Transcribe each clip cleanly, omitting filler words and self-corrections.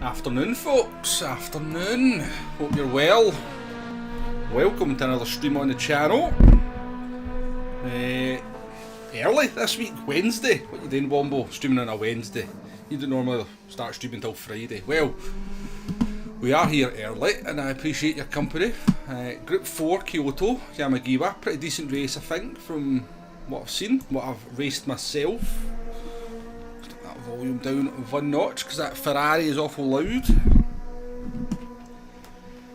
Afternoon, folks. Afternoon. Hope you're well. Welcome to another stream on the channel. Early this week, Wednesday. What you doing, Wombo? Streaming on a Wednesday. You don't normally start streaming till Friday. Well, we are here early, and I appreciate your company. Group 4, Kyoto Yamagiwa. Pretty decent race, I think, from what I've seen, what I've raced myself. Volume down one notch because that Ferrari is awful loud.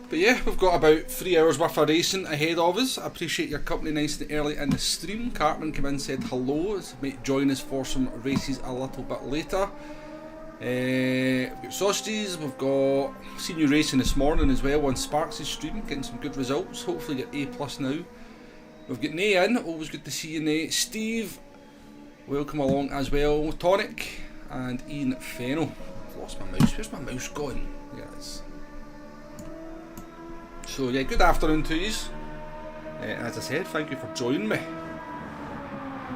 But yeah, we've got about 3 hours worth of racing ahead of us. I appreciate your company nice and early in the stream. Cartman came in and said hello. Might join us for some races a little bit later. We've got sausages, we've got seen you racing this morning as well on Sparks' stream, getting some good results. Hopefully get A+ now. We've got Nay in, always good to see you, Nay. Steve, welcome along as well. Tonic and Ian Fennel. I've lost my mouse. Where's my mouse gone? There it is. So yeah, good afternoon to you. As I said, thank you for joining me.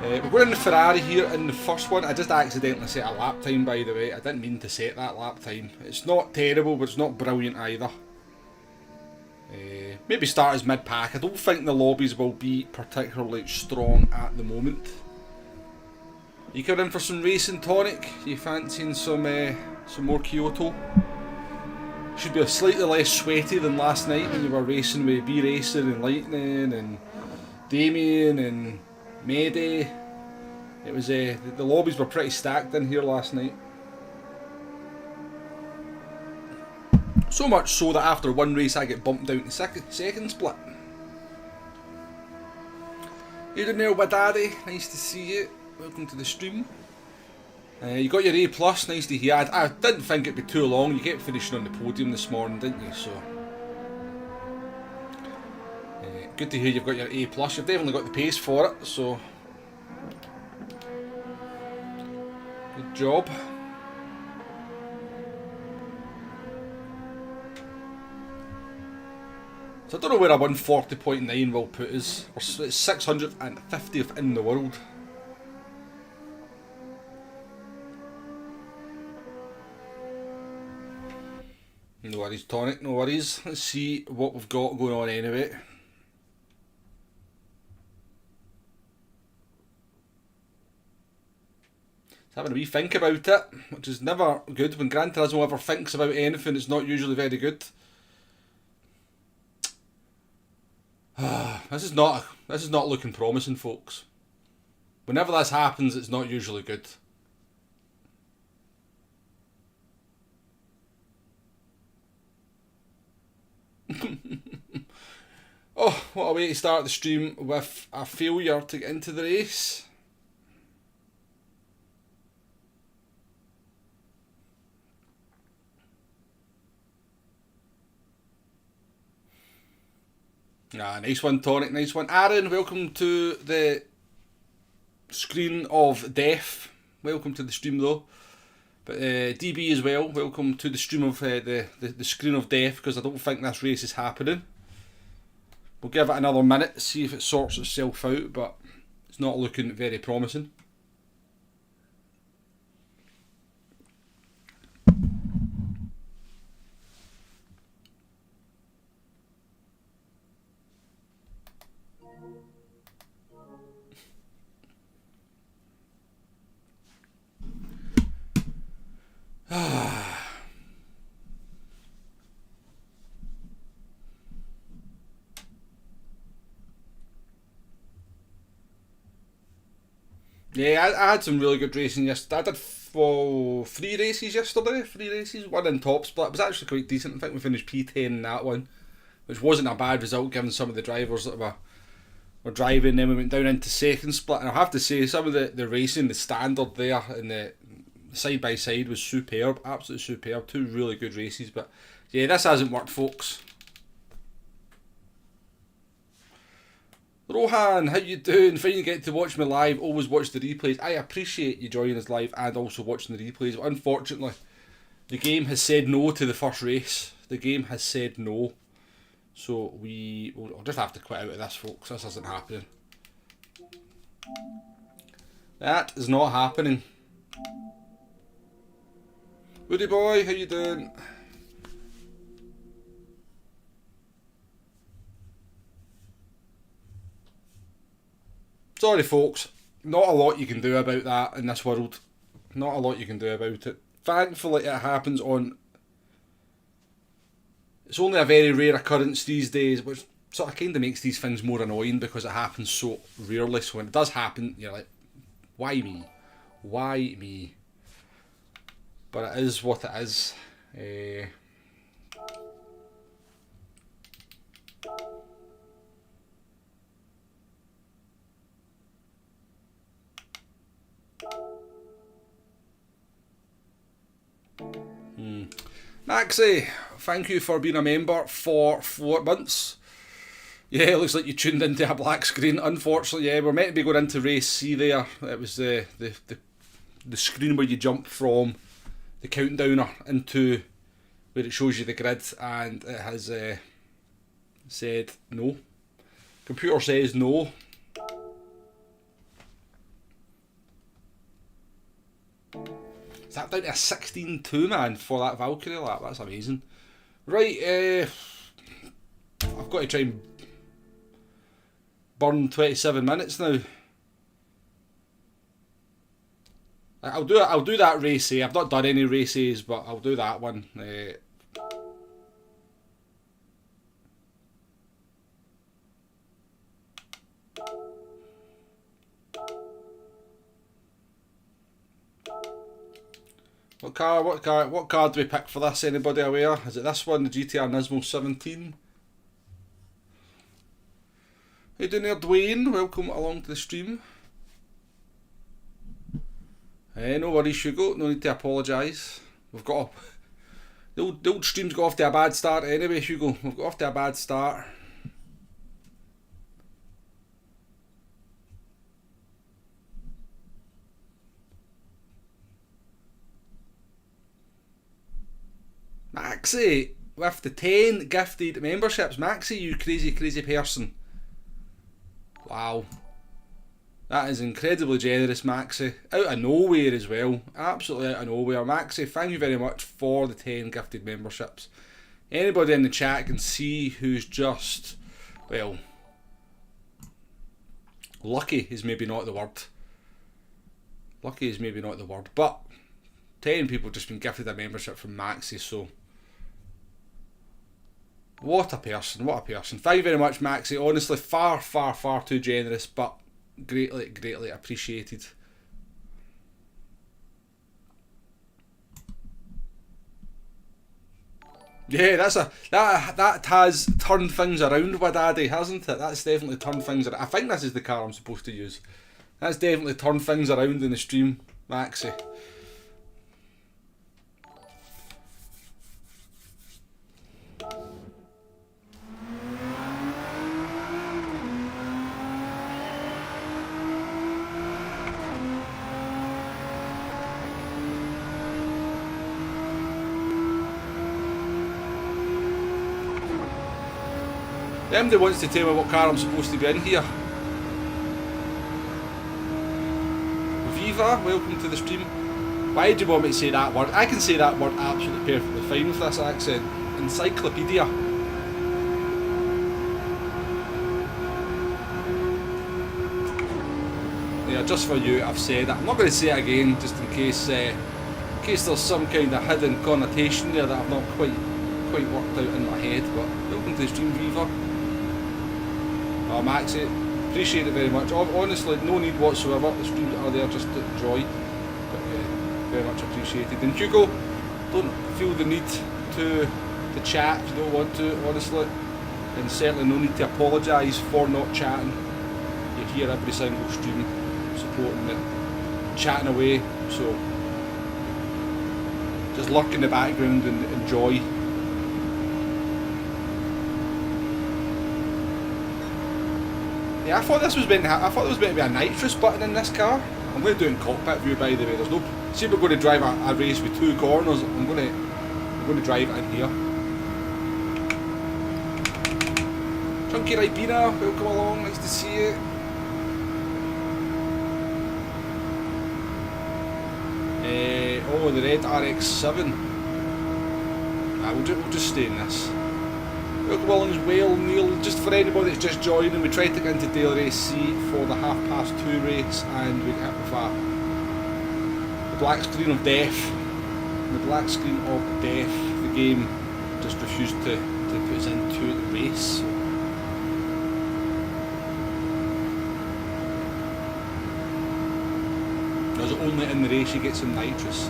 We're going in the Ferrari here in the first one. I just accidentally set a lap time, by the way. I didn't mean to set that lap time. It's not terrible, but it's not brilliant either. Maybe start as mid-pack. I don't think the lobbies will be particularly strong at the moment. You coming in for some racing, Tonic? You fancying some more Kyoto? Should be slightly less sweaty than last night when you were racing with B-Racer and Lightning and Damien and Medi. It was the lobbies were pretty stacked in here last night. So much so that after one race I get bumped down to second split. You doing there, Daddy? Nice to see you. Welcome to the stream. You got your A+, nice to hear. I didn't think it'd be too long. You kept finishing on the podium this morning, didn't you? So good to hear you've got your A+. You've definitely got the pace for it, so good job. So I don't know where a 140.9 will put us. We're 650th in the world. No worries, Tonic, no worries. Let's see what we've got going on anyway. It's having a wee think about it, which is never good. When Gran Turismo ever thinks about anything, it's not usually very good. This is not looking promising, folks. Whenever this happens, it's not usually good. Oh, what a way to start the stream with a failure to get into the race. Ah, nice one, Tonic, nice one. Aaron, welcome to the screen of death. Welcome to the stream though. But DB as well, welcome to the stream of the screen of death, because I don't think this race is happening. We'll give it another minute, see if it sorts itself out, but it's not looking very promising. Yeah, I had some really good racing yesterday. I did 3 races yesterday, 3 races, one in top split. It was actually quite decent. I think we finished P10 in that one, which wasn't a bad result given some of the drivers that were driving. Then we went down into second split, and I have to say some of the racing, the standard there and the side by side was superb, absolutely superb. 2 really good races, but yeah, this hasn't worked, folks. Rohan, how you doing? Finally get to watch me live. Always watch the replays. I appreciate you joining us live and also watching the replays. But unfortunately, the game has said no to the first race. The game has said no. So we'll just have to quit out of this, folks. This isn't happening. That is not happening. Woody boy, how you doing? Sorry folks, not a lot you can do about that in this world. Not a lot you can do about it. Thankfully it happens on... It's only a very rare occurrence these days, which sort of kind of makes these things more annoying because it happens so rarely. So when it does happen, you're like, why me? Why me? But it is what it is. Maxie, thank you for being a member for 4 months. Yeah, it looks like you tuned into a black screen. Unfortunately, yeah, we're meant to be going into race C there. It was the screen where you jump from the countdowner into where it shows you the grid, and it has said no. Computer says no. Is that down to a 16-2, man, for that Valkyrie lap? That's amazing. Right, I've got to try and burn 27 minutes now. I'll do that race A. I've not done any races, but I'll do that one. What car do we pick for this? Anybody aware? Is it this one, the GTR Nismo 17? How you doing there, Dwayne? Welcome along to the stream. No worries, Hugo. No need to apologise. We've got the old stream's got off to a bad start anyway, Hugo. We've got off to a bad start. Maxie, with the 10 gifted memberships. Maxie, you crazy person. Wow. That is incredibly generous, Maxie. Out of nowhere as well. Absolutely out of nowhere. Maxie, thank you very much for the 10 gifted memberships. Anybody in the chat can see who's just, well, lucky is maybe not the word. Lucky is maybe not the word, but 10 people have just been gifted a membership from Maxie, so what a person, what a person. Thank you very much, Maxie. Honestly, far too generous, but greatly appreciated. Yeah, that has turned things around with Daddy, hasn't it? That's definitely turned things around. I think this is the car I'm supposed to use. That's definitely turned things around in the stream, Maxie. Emily wants to tell me what car I'm supposed to be in here. Viva, welcome to the stream. Why do you want me to say that word? I can say that word absolutely perfectly fine with this accent. Encyclopedia. Yeah, just for you, I've said it. I'm not going to say it again, just in case there's some kind of hidden connotation there that I've not quite worked out in my head. But welcome to the stream, Viva. Oh, Maxie, appreciate it very much. Honestly, no need whatsoever. The streams are there just to enjoy. But very much appreciated. And Hugo, don't feel the need to chat if you don't want to, honestly. And certainly no need to apologise for not chatting. You're here every single stream, supporting it, chatting away. So just lurk in the background and enjoy. Yeah, I thought this was meant to be a nitrous button in this car. I'm going to do it in cockpit view, by the way. There's no. See, we're going to drive a race with 2 corners. I'm going to drive it in here. Chunky Ribena, welcome along. Nice to see you. Oh, the red RX-7. we'll just stay in this. Look, Willings, Whale, Neil, just for anybody that's just joining, we tried to get into Daily Race C for the 2:30 race and we got hit with the black screen of death. The black screen of death, the game just refused to put us into the race. Because only in the race you get some nitrous.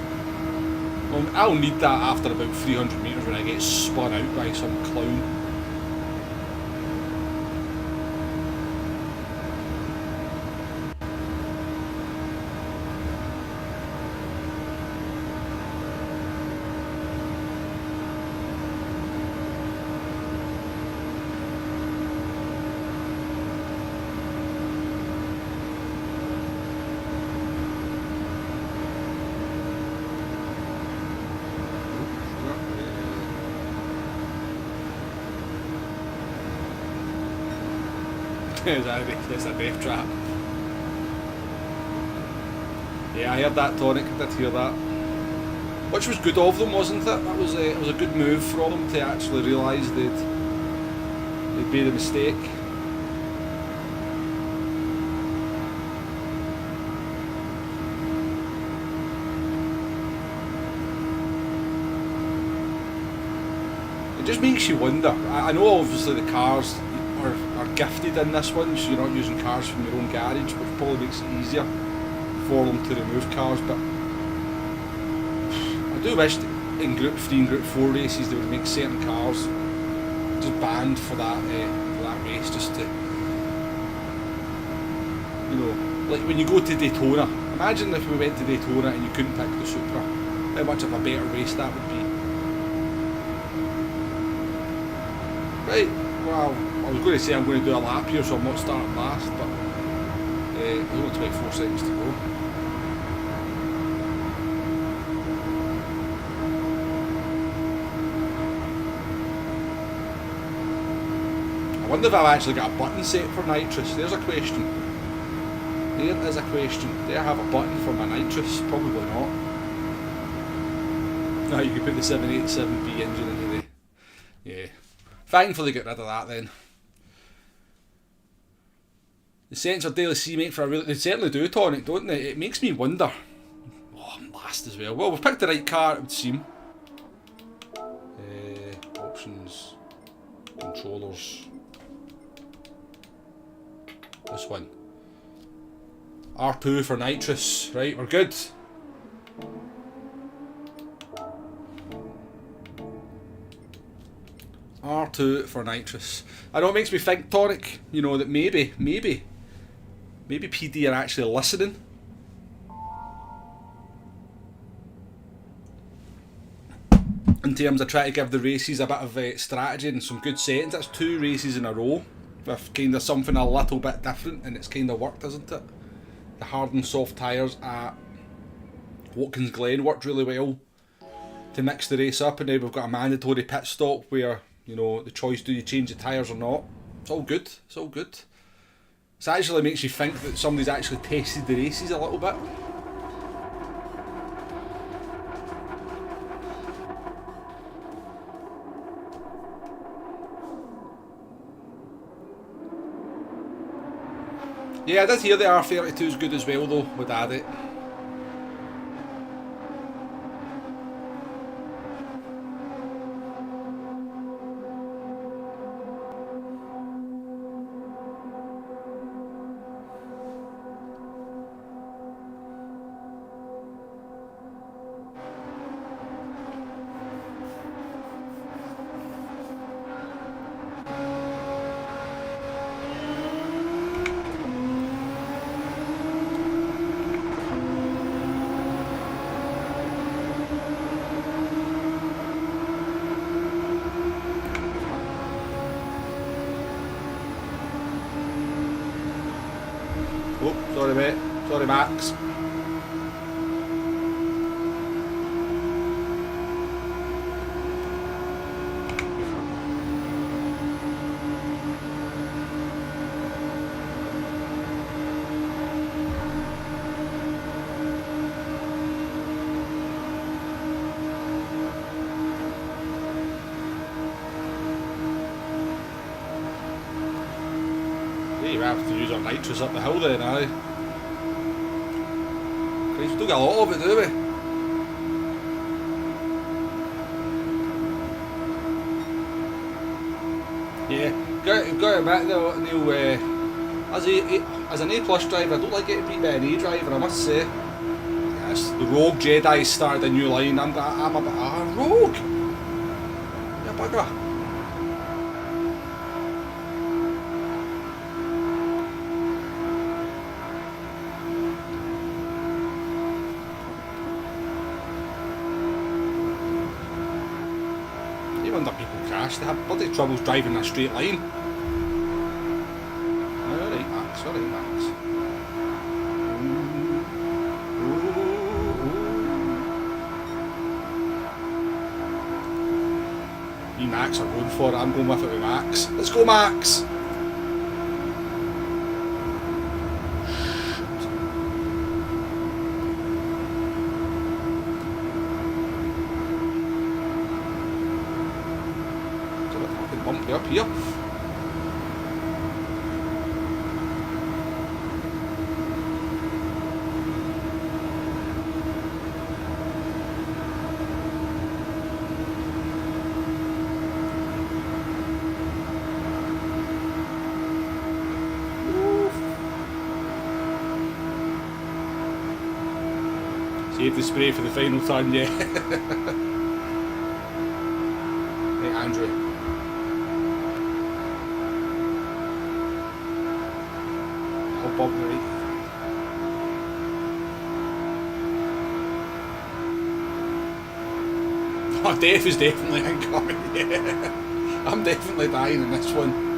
Well, I'll need that after about 300 metres when I get spun out by some clown. That's a death trap. Yeah, I heard that, Tonic. I did hear that. Which was good of them, wasn't it? That was it was a good move for them to actually realise they'd made a mistake. It just makes you wonder. I know obviously the cars are gifted in this one, so you're not using cars from your own garage, which probably makes it easier for them to remove cars, but I do wish that in Group 3 and Group 4 races they would make certain cars just banned for that race, just to, you know, like when you go to Daytona. Imagine if we went to Daytona and you couldn't pick the Supra, how much of a better race that would be. Right, well, I was going to say I'm going to do a lap here, so I'm not starting last, but there's only 24 seconds to go. I wonder if I've actually got a button set for nitrous. There's a question. There is a question. Do I have a button for my nitrous? Probably not. No, you can put the 787B engine into the... Yeah. Thankfully get rid of that then. The sensor Daily C make for a really... They certainly do, Tonic, don't they? It makes me wonder. Oh, I'm last as well. Well, we've picked the right car, it would seem. Options. Controllers. This one. R2 for nitrous. Right, we're good. R2 for nitrous. I know it makes me think, Tonic, you know, that maybe PD are actually listening. In terms of trying to give the races a bit of strategy and some good settings. That's 2 races in a row with kind of something a little bit different, and it's kind of worked, hasn't it? The hard and soft tyres at Watkins Glen worked really well to mix the race up, and now we've got a mandatory pit stop where, you know, the choice, do you change the tyres or not? It's all good, it's all good. It actually makes you think that somebody's actually tested the races a little bit. Yeah, I did hear the R32 is good as well though, would add it. Oh, sorry mate. Sorry Max. have to use our nitrous up the hill then, aye. Christ, we don't get a lot of it, do we? Yeah, got to admit though, Neil, as an A+ driver, I don't like getting beat by an A driver, I must say. Yes, the Rogue Jedi started a new line. I'm a bit, Rogue! You bugger. No wonder people crash, they have bloody troubles driving a straight line. Alright Max, alright Max. Me Max are going for it, I'm going with it with Max. Let's go Max! Bumpy up here. Save the spray for the final turn, yeah. Hey Andrew. Bump right. Oh, death is definitely incoming, yeah. I'm definitely dying in this one.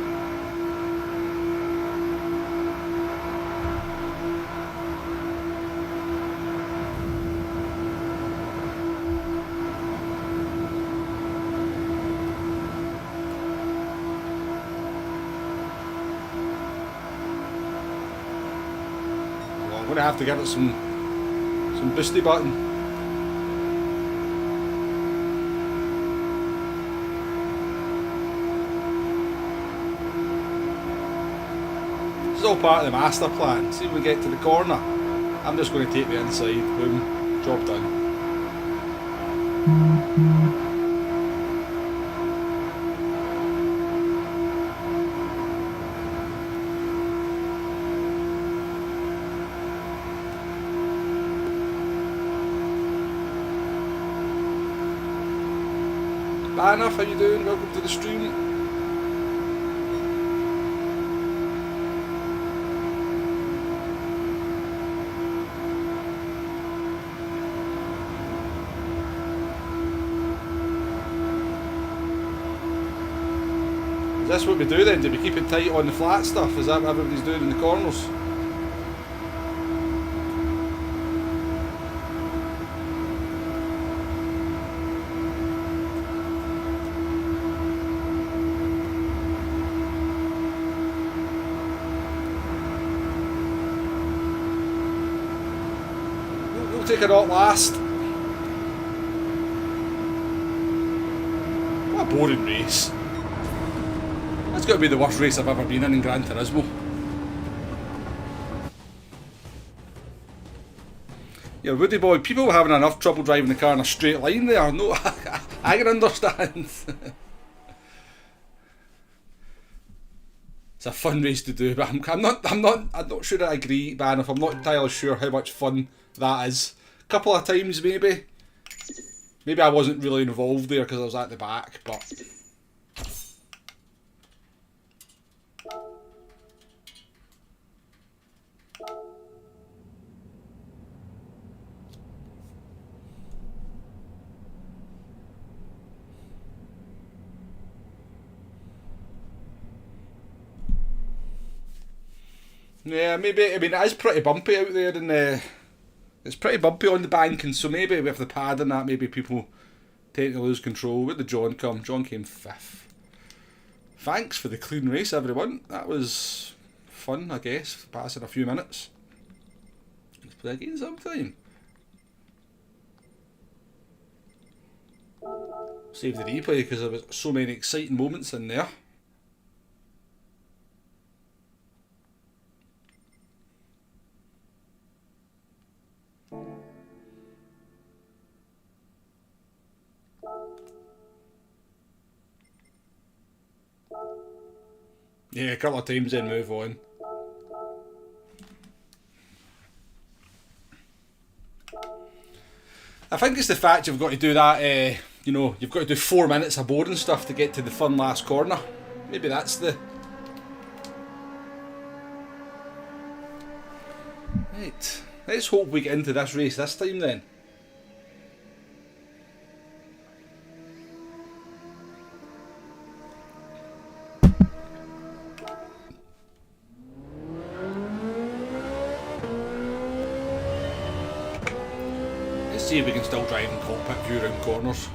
I'm going to have to give it some boosty button. This is all part of the master plan. See when we get to the corner, I'm just going to take the inside, boom, job done. Banner, how you doing? Welcome to the stream. Is this what we do then? Do we keep it tight on the flat stuff? Is that what everybody's doing in the corners? Take it out last. What a boring race. That's got to be the worst race I've ever been in Gran Turismo. Yeah, Woody boy, people were having enough trouble driving the car in a straight line there. No, I can understand. It's a fun race to do, but I'm not sure I agree, Banff. I'm not entirely sure how much fun that is. Couple of times maybe I wasn't really involved there because I was at the back, but yeah, maybe. I mean, it is pretty bumpy out there in the. It's pretty bumpy on the bank, and so maybe with the pad and that, maybe people tend to lose control. Where did John come? John came 5th. Thanks for the clean race, everyone. That was fun, I guess. Passing a few minutes. Let's play again sometime. Save the replay because there was so many exciting moments in there. Yeah, a couple of times then move on. I think it's the fact you've got to do that, you know, you've got to do 4 minutes of boring stuff to get to the fun last corner. Maybe that's the... Right, let's hope we get into this race this time then. Let's see if we can still drive in cockpit view around corners.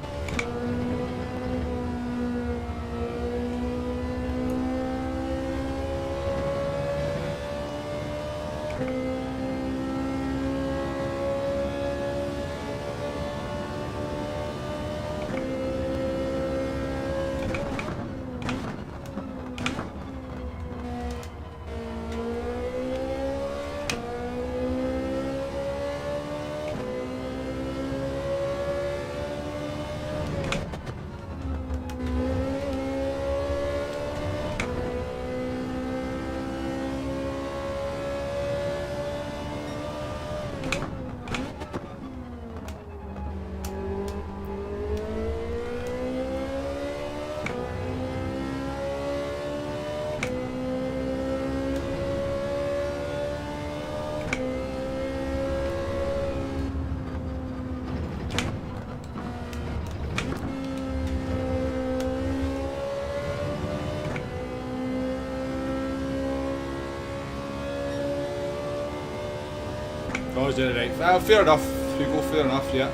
Oh, is that right? Fair enough, Hugo, fair enough, yeah.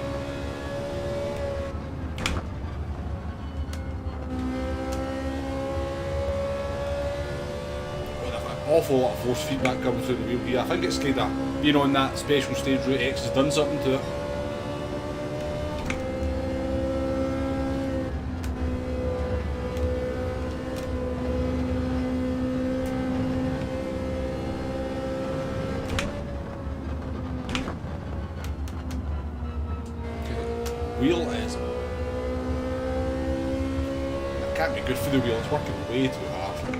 Awful lot of force feedback coming through the wheel here. I think it's kind of being on that special stage Route X has done something to it. Wheel is... It can't be good for the wheel, it's working way too hard.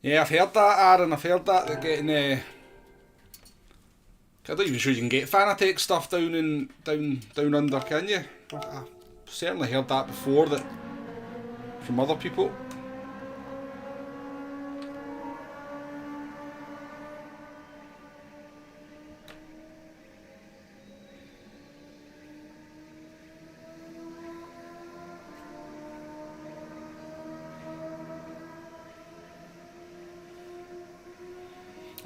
Yeah, I've heard that, Aaron. I've heard that they're getting. I'm not even sure you can get Fanatec stuff down under, can you? I've certainly heard that before, that from other people.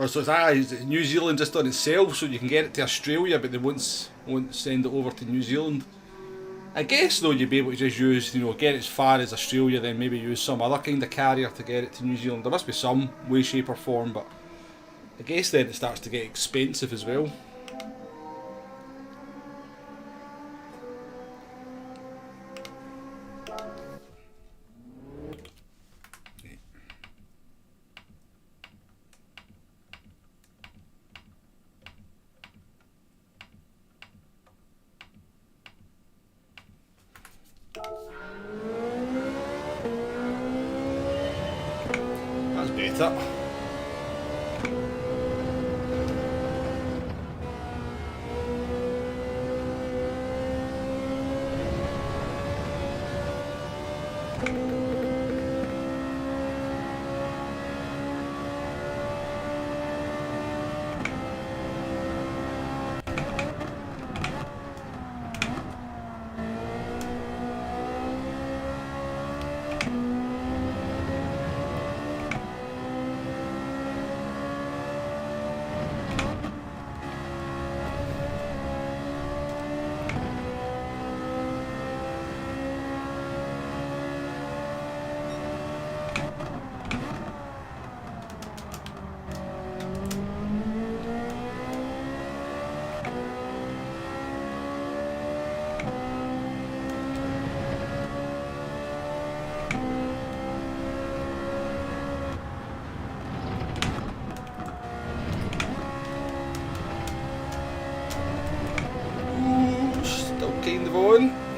Or so it's New Zealand just on itself, so you can get it to Australia, but they won't send it over to New Zealand. I guess though you'd be able to just use, you know, get it as far as Australia, then maybe use some other kind of carrier to get it to New Zealand. There must be some way, shape or form, but I guess then it starts to get expensive as well. That's better. kind of on.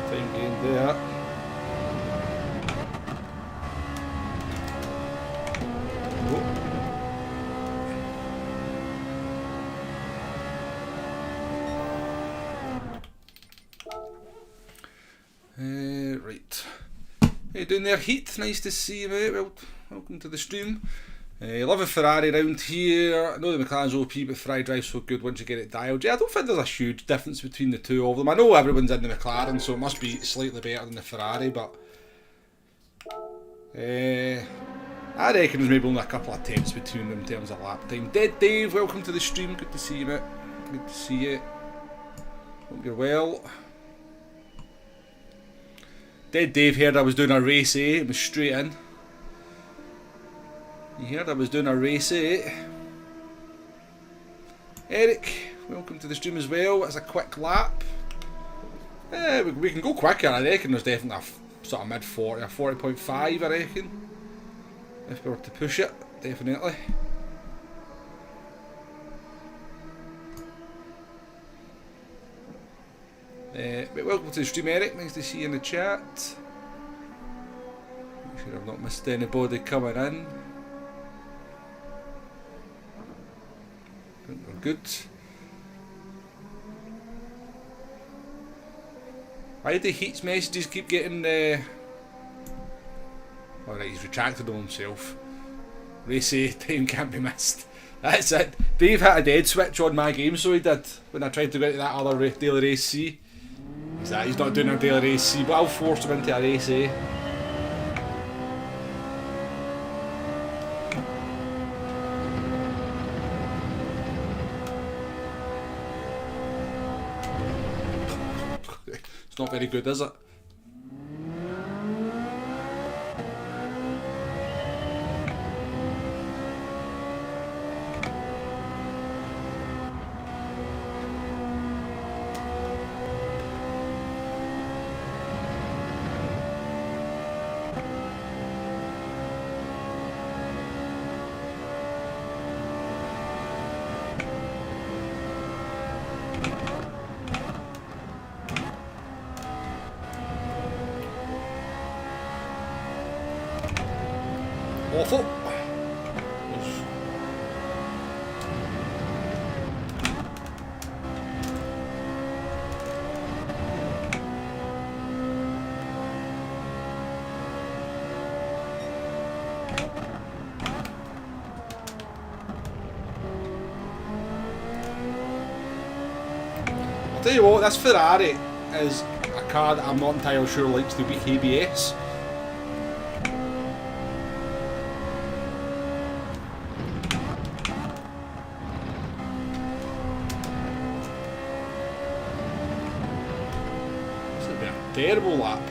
Time gain there. Right. Hey, doing there, Heat. Nice to see you, mate. Well, welcome to the stream. Love a Ferrari round here. I know the McLaren's OP, but Ferrari drives so good once you get it dialed. Yeah, I don't think there's a huge difference between the two of them. I know everyone's in the McLaren, so it must be slightly better than the Ferrari, but I reckon there's maybe only a couple of tenths between them in terms of lap time. Dead Dave, welcome to the stream. Good to see you, mate. Good to see you. Hope you're well. Dead Dave heard I was doing a race A, it was straight in. You heard I was doing a race A. Eric, welcome to the stream as well. It's a quick lap. We can go quicker, I reckon. There's definitely a sort of mid 40, a 40.5 I reckon. If we were to push it, definitely. But welcome to the stream, Eric. Nice to see you in the chat. Make sure I've not missed anybody coming in. I think we're good. Why do Heat's messages keep getting... Alright, he's retracted them himself. Racy, time can't be missed. That's it. Dave had a dead switch on my game, so he did, when I tried to go into that other daily race C. He's not doing a daily race C, but I'll force him into a race A. It's not very good, is it? Awful. I'll tell you what, this Ferrari is a car that I'm not entirely sure likes the weak ABS. Terrible lap.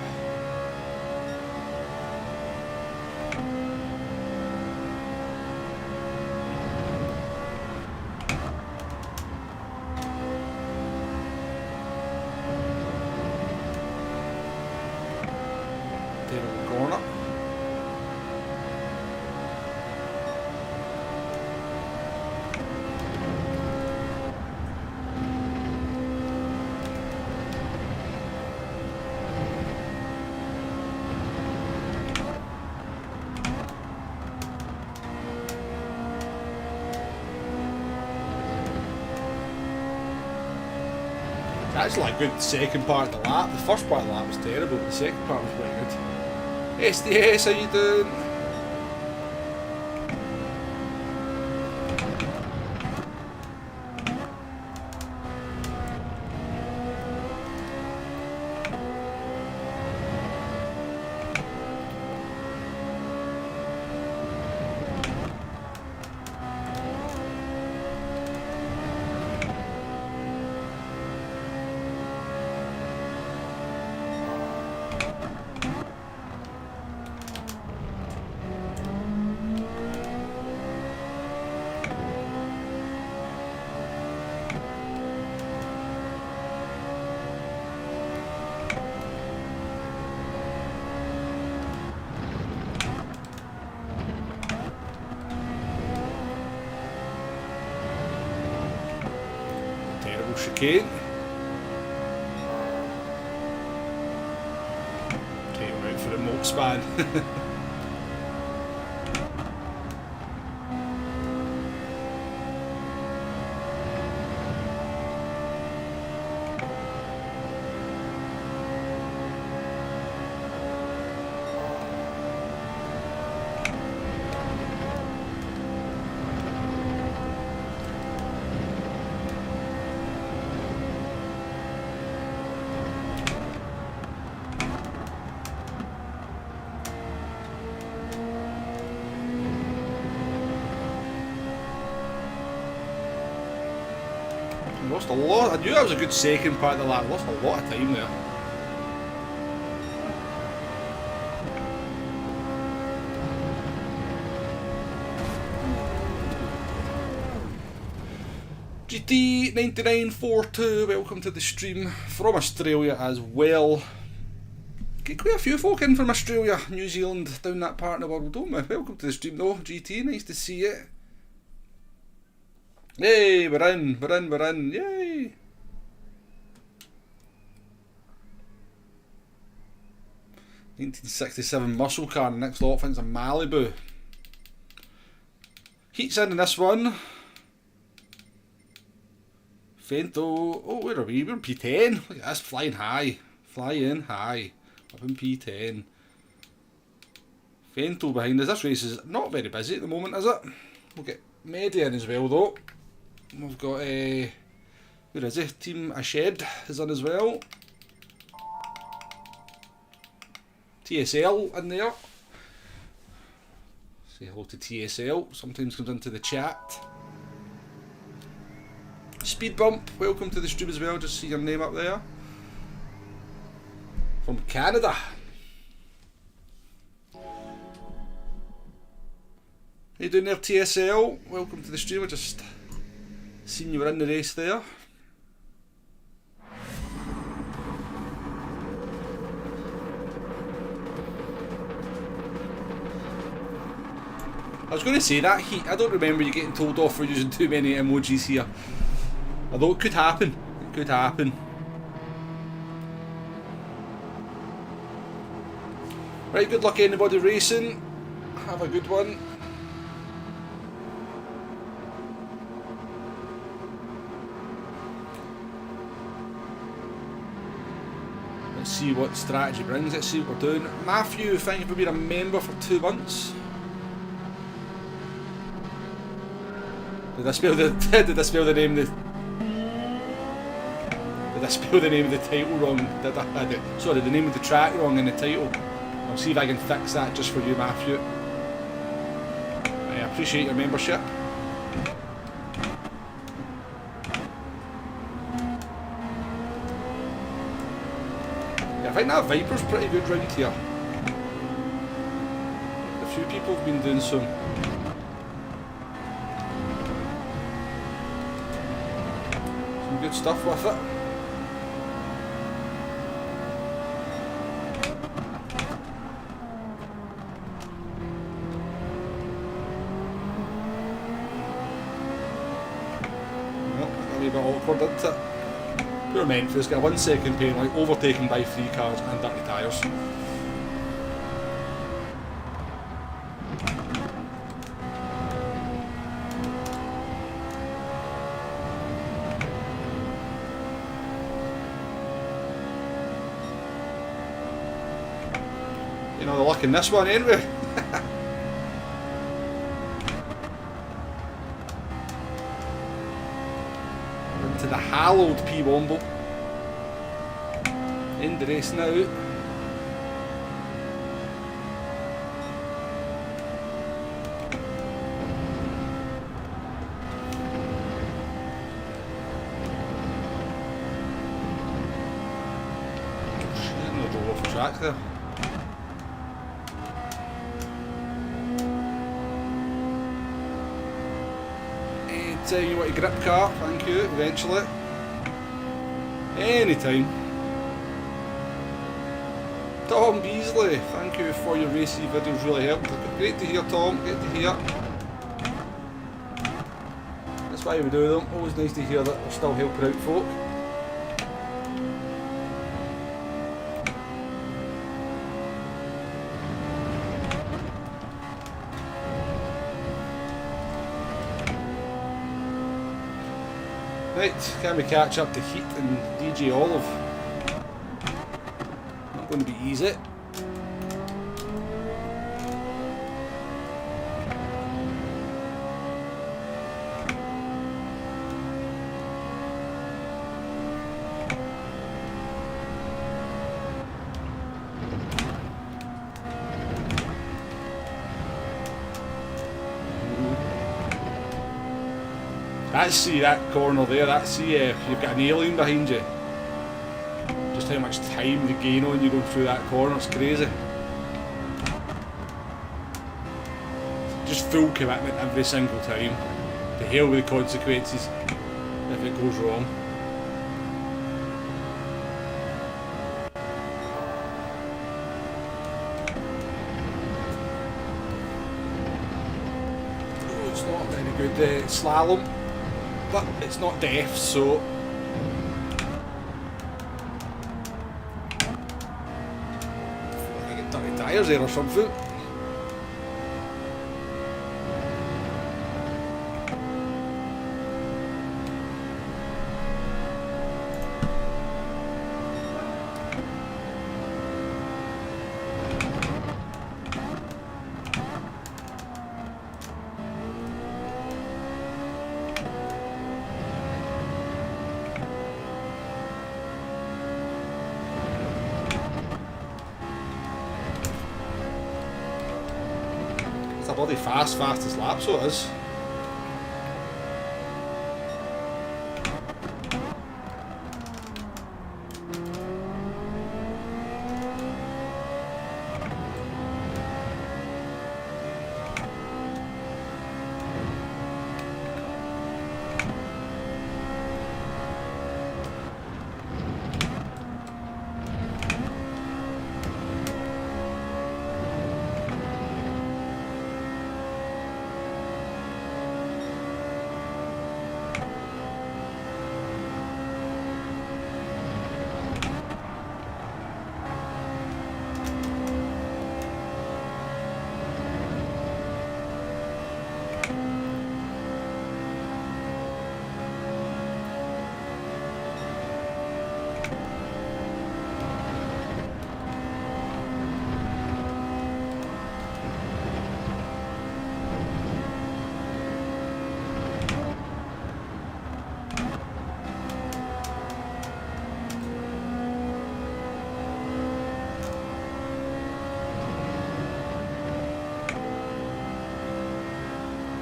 Terrible corner. That's like a good second part of the lap. The first part of the lap was terrible, but the second part was quite good. SDS, how you doing? Chicane. Take him out for a moat span. Lost a lot. I knew that was a good second part of the lap. Lost a lot of time there. GT9942, welcome to the stream from Australia as well. Get quite a few folk in from Australia, New Zealand, down that part of the world, don't we? Welcome to the stream though, GT, nice to see you. Yay, we're in, yay! ...1967 muscle car, and the next lot I think is a Malibu. Heat's in this one. Fento, oh where are we? We're in P10, look at this, flying high. Fly in high, up in P10. Fento behind us, this race is not very busy at the moment, is it? We'll get Medi in as well though. We've got where is he? Team Ashed is in as well. TSL in there. Say hello to TSL. Sometimes comes into the chat. Speed Bump, welcome to the stream as well. Just see your name up there. From Canada. How you doing there, TSL? Welcome to the stream. I just seen you were in the race there. I was going to say that heat, I don't remember you getting told off for using too many emojis here. Although it could happen. It could happen. Right, good luck anybody racing. Have a good one. Let's see what strategy brings. Let's see what we're doing. Matthew, thank you for being a member for 2 months. Did I spell the name of the title wrong? Did I? Sorry, the name of the track wrong in the title. I'll see if I can fix that just for you, Matthew. I appreciate your membership. Yeah, I think that Viper's pretty good round here. A few people have been doing some good stuff with it. A wee bit awkward, isn't it? Poor Memphis got a 1 second penalty, overtaken by 3 cars and dirty tyres. You know, the luck in this one, ain't we? Into the hallowed P-Womble. End the race now. Track there. Anytime you want a grip car, thank you, eventually. Anytime. Tom Beasley, thank you for your racing videos, really helped. Great to hear, Tom, great to hear. That's why we do them, always nice to hear that we're still helping out folk. Right, can we catch up to Heat and DJ Olive? Not going to be easy. See that corner there, that's you've got an alien behind you. Just how much time they gain on you going through that corner, it's crazy. Just full commitment every single time. To hell with the consequences if it goes wrong. Oh, it's not very good slalom. But it's not death, so I get dirty tyres there or something. It's a bloody fastest lap, so it is.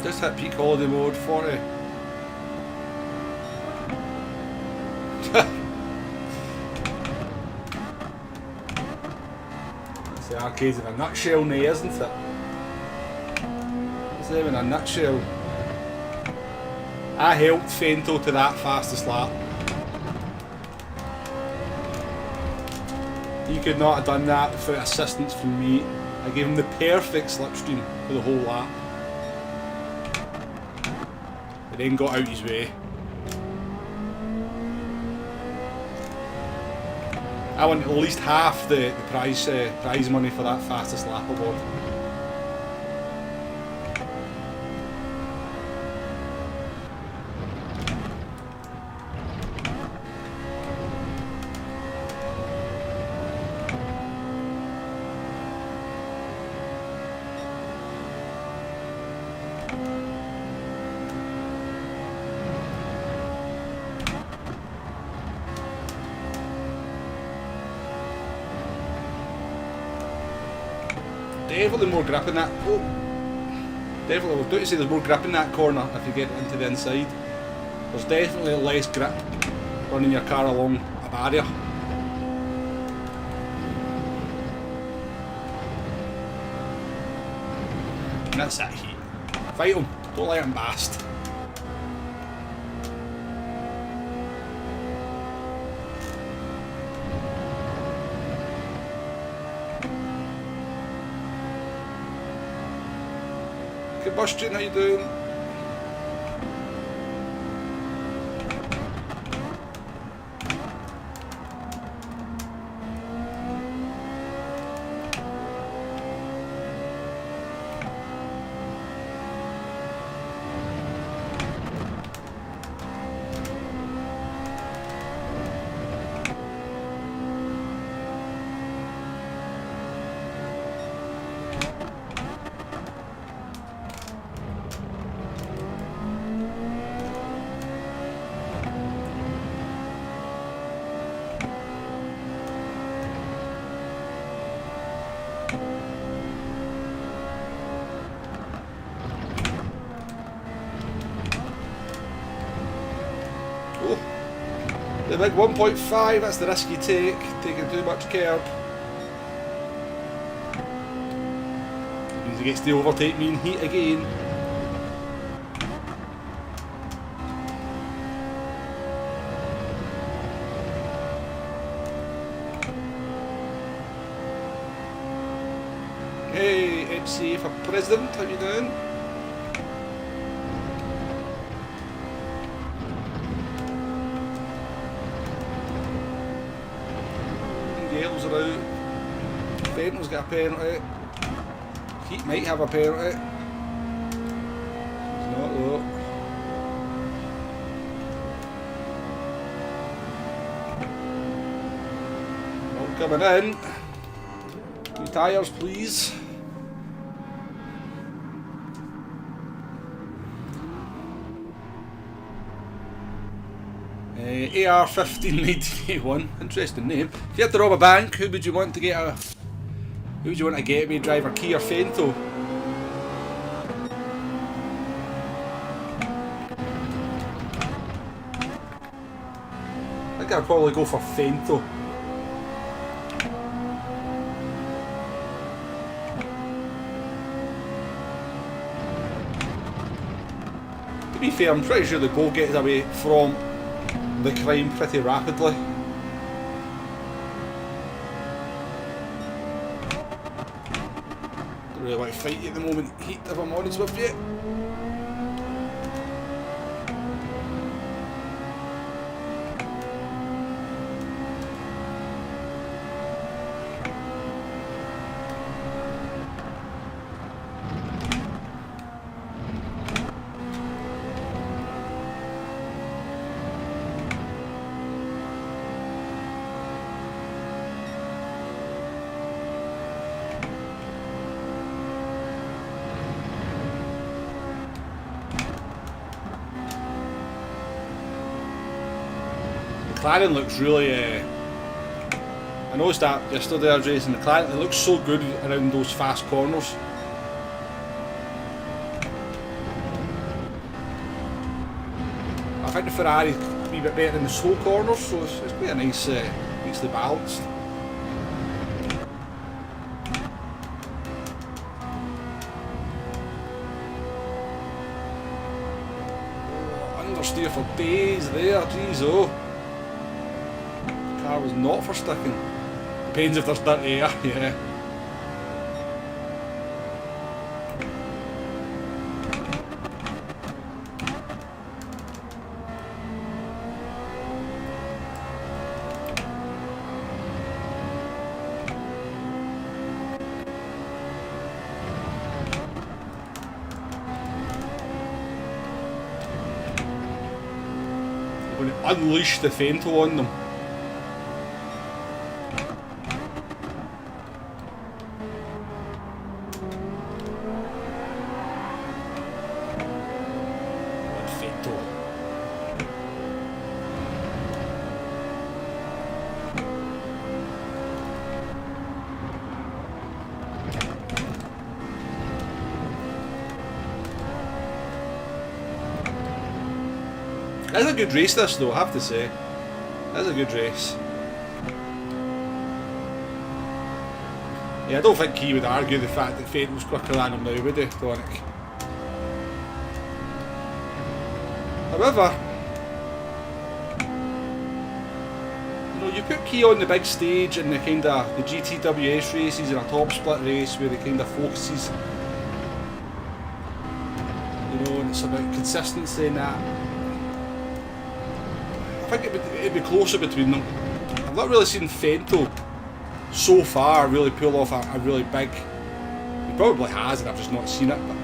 Just hit peak holiday mode 40. That's the arcades in a nutshell now, isn't it? It's them in a nutshell. I helped Fento to that fastest lap. He could not have done that without assistance from me. I gave him the perfect slipstream for the whole lap. But then got out his way. I won at least half the prize money for that fastest lap award. definitely more grip in that. Oh, definitely. I was about to say there's more grip in that corner if you get into the inside. There's definitely less grip running your car along a barrier. And that's that heat. Fight him. Don't let him bast. Combustion, how you doing? The big 1.5, that's the risk you take, taking too much curb. Means he gets to overtake me in heat again. Hey, HC for President, how you doing? Gales are out. Fenton's got a penalty. Heat might have a penalty. He's not though. All coming in. New tyres, please. AR-1591, interesting name. If you had to rob a bank, who would you want to get a? Who would you want to get me driver, Key or Fento? I think I'd probably go for Fento. To be fair, I'm pretty sure the goal gets away from the crime pretty rapidly. Don't really want to fight you at the moment, Heat, if I'm honest with you. McLaren looks really, I noticed that yesterday I was racing the McLaren, it looks so good around those fast corners. I think the Ferrari's a wee bit better in the slow corners, so it's quite a nice, nicely balanced. Oh, understeer for days there, jeez oh. Car was not for sticking. Depends if there's dirty air, yeah. I'm going to unleash the Fento on them. It's a good race this though, I have to say. It's a good race. Yeah, I don't think he would argue the fact that Fate was quicker than him now, would he, Donick? However, you know, you put Key on the big stage in the kind of the GTWS races in a top split race where he kind of focuses, you know, and it's about consistency and that. I think it'd be closer between them. I've not really seen Fento so far really pull off a really big. He probably has, and I've just not seen it. But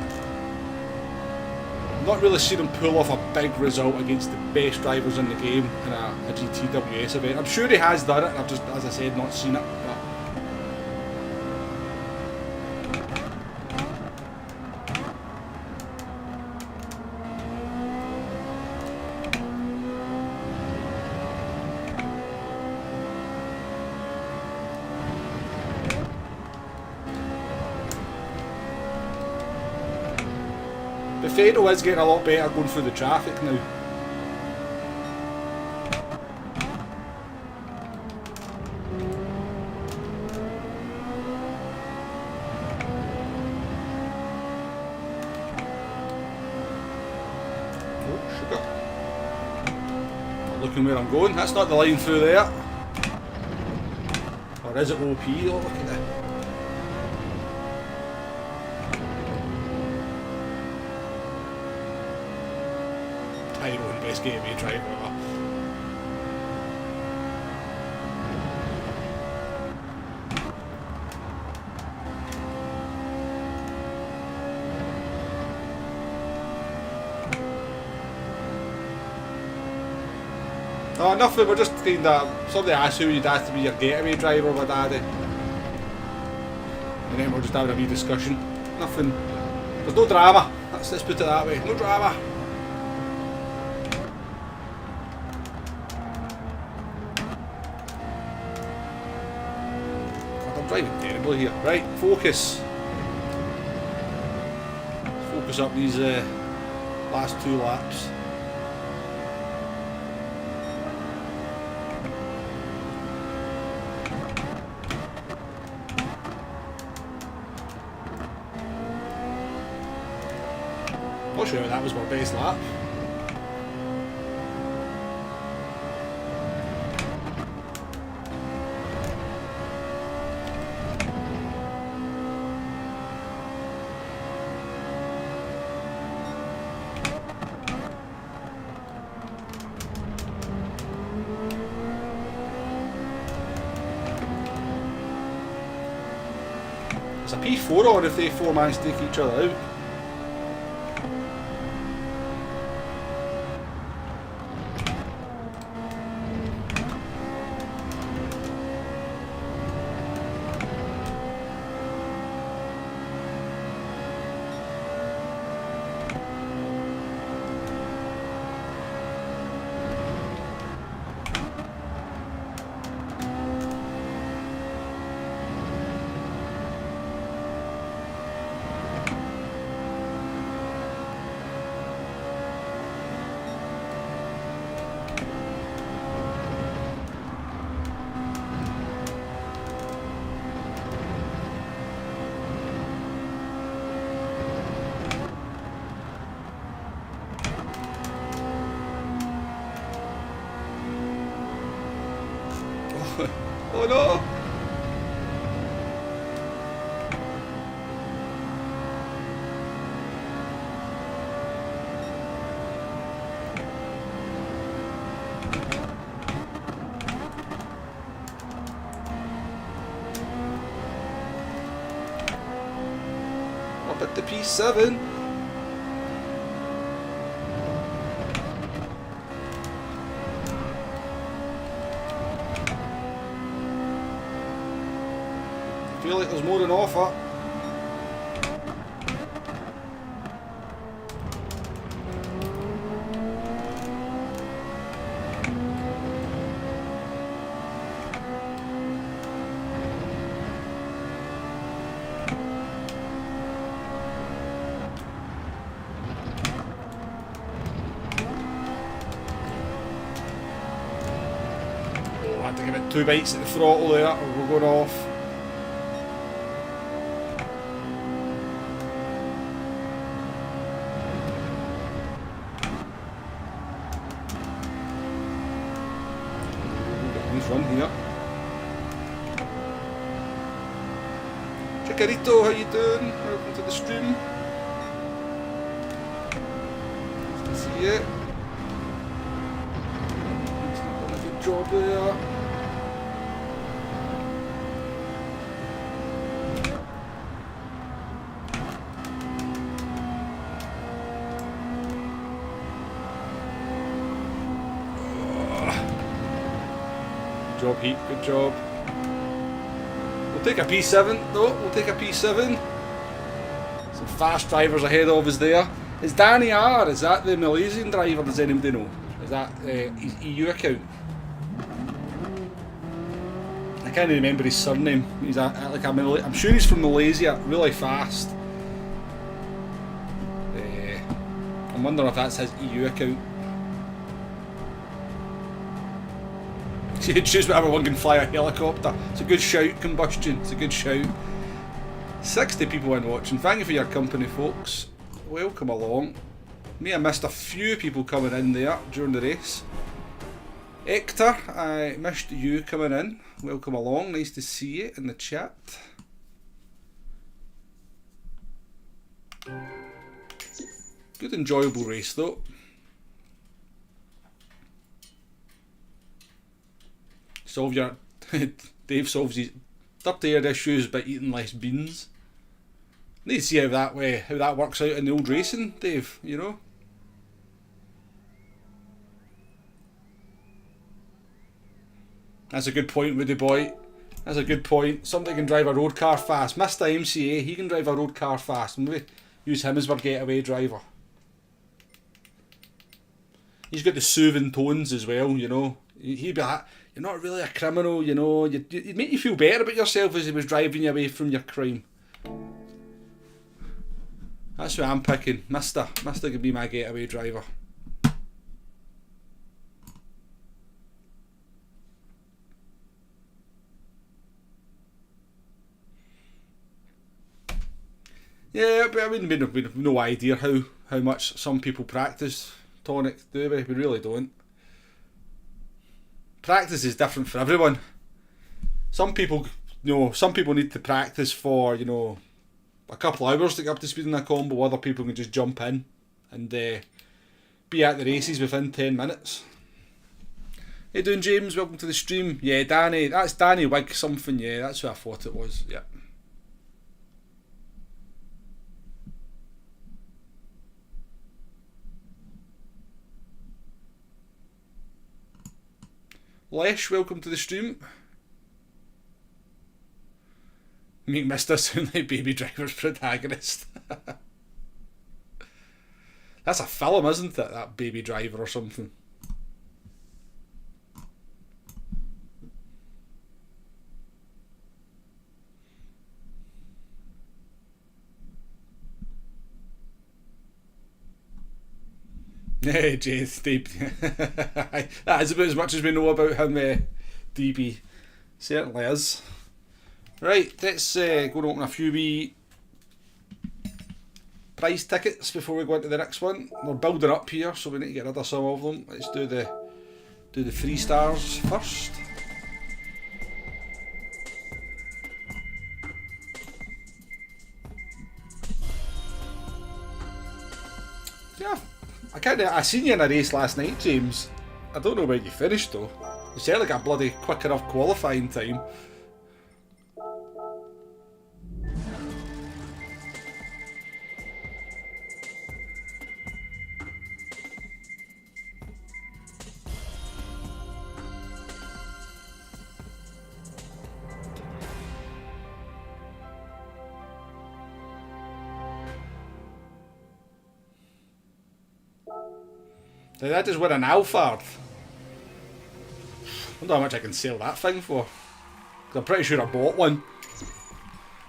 I've not really seen him pull off a big result against the best drivers in the game in a GTWS event. I'm sure he has done it, and I've just, as I said, not seen it. But Fado is getting a lot better going through the traffic now. Oh, sugar. Not looking where I'm going. That's not the line through there. Or is it OP? Oh, look at that. Best getaway driver ever. Oh, nothing, we're just kind of, somebody asked who you'd ask to be your getaway driver with Daddy. And then we're just having a wee discussion. Nothing, there's no drama, let's put it that way, no drama. Driving terribly here. Right, focus. Focus up these last 2 laps. Not sure that was my best lap. It's a P4 on if they 4 manage to take each other out. Oh no! Up at the P7. I feel like there's more than offer. had to give it 2 bites at the throttle there, or we're going off. Nice run here. Chicarito, how you doing? Welcome to the stream. Nice to see you. Done a good job there. Good job, Heat, good job. We'll take a P7 though, we'll take a P7. Some fast drivers ahead of us there. Is Danny R, is that the Malaysian driver, does anybody know? Is that his EU account? I can't remember his surname. He's I'm sure he's from Malaysia, really fast. I'm wondering if that's his EU account. Choose whatever one can fly a helicopter. It's a good shout, Combustion. It's a good shout. 60 people in watching. Thank you for your company, folks. Welcome along. May have missed a few people coming in there during the race. Hector, I missed you coming in. Welcome along. Nice to see you in the chat. Good, enjoyable race though. Solve your Dave solves his dirty issues by eating less beans. Need to see how that works out in the old racing, Dave, you know. That's a good point, Woody boy. That's a good point. Somebody can drive a road car fast. Mr. MCA, he can drive a road car fast. Maybe use him as our getaway driver. He's got the soothing tones as well, you know. He'd be like, you're not really a criminal, you know. It'd make you feel better about yourself as he was driving you away from your crime. That's who I'm picking. Mister could be my getaway driver. Yeah, but I mean, we have no idea how much some people practice tonic, do we? We really don't. Practice is different for everyone. Some people need to practice for, you know, a couple of hours to get up to speed in a combo. Other people can just jump in and be at the races within 10 minutes. How you doing, James? Welcome to the stream. Yeah, Danny. That's Danny Wig something. Yeah, that's who I thought it was. Yeah. Lesh, welcome to the stream. Make Mr. sound like Baby Driver's protagonist. That's a film, isn't it? That Baby Driver or something. Yeah, Jay, Steve. That is about as much as we know about him, DB. Certainly is. Right, let's go and open a few wee prize tickets before we go into the next one. We're building up here, so we need to get rid of some of them. Let's do the 3 stars first. Yeah. I seen you in a race last night, James. I don't know when you finished though. You certainly got a bloody quick enough qualifying time. Did I just win an Alphard? I wonder how much I can sell that thing for. Cause I'm pretty sure I bought one.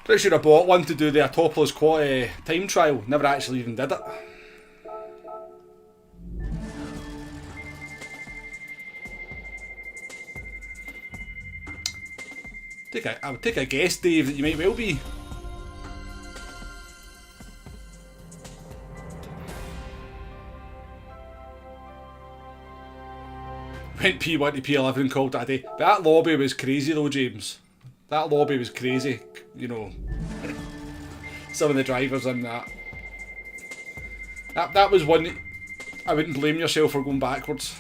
Pretty sure I bought one to do the topless time trial. Never actually even did it. I would take a guess, Dave, that you might well be. Went P1 to P11 and called that a day. But that lobby was crazy though, James. That lobby was crazy. You know, some of the drivers in that. That was one. I wouldn't blame yourself for going backwards.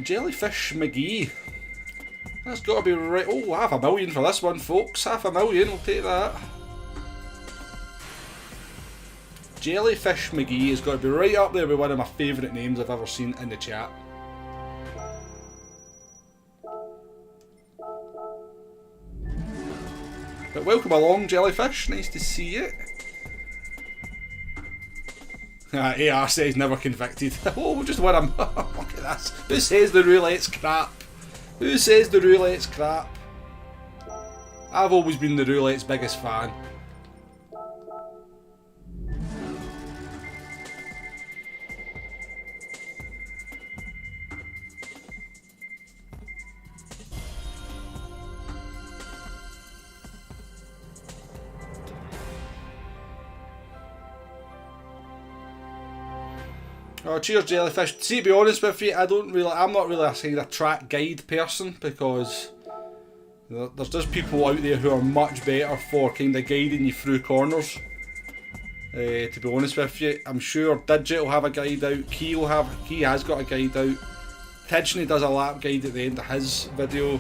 Jellyfish McGee. That's got to be right. Oh, $500,000 for this one, folks. $500,000, we'll take that. Jellyfish McGee has got to be right up there with one of my favourite names I've ever seen in the chat. But welcome along, Jellyfish. Nice to see you. AR says never convicted. Oh, just win him. Look at this. Who says the roulette's crap? Who says the roulette's crap? I've always been the roulette's biggest fan. Oh, cheers, Jellyfish. See, to be honest with you, I'm not really a track guide person, because there's just people out there who are much better for kind of guiding you through corners. To be honest with you, I'm sure Digit will have a guide out. Key has got a guide out. Tidgeney does a lap guide at the end of his video.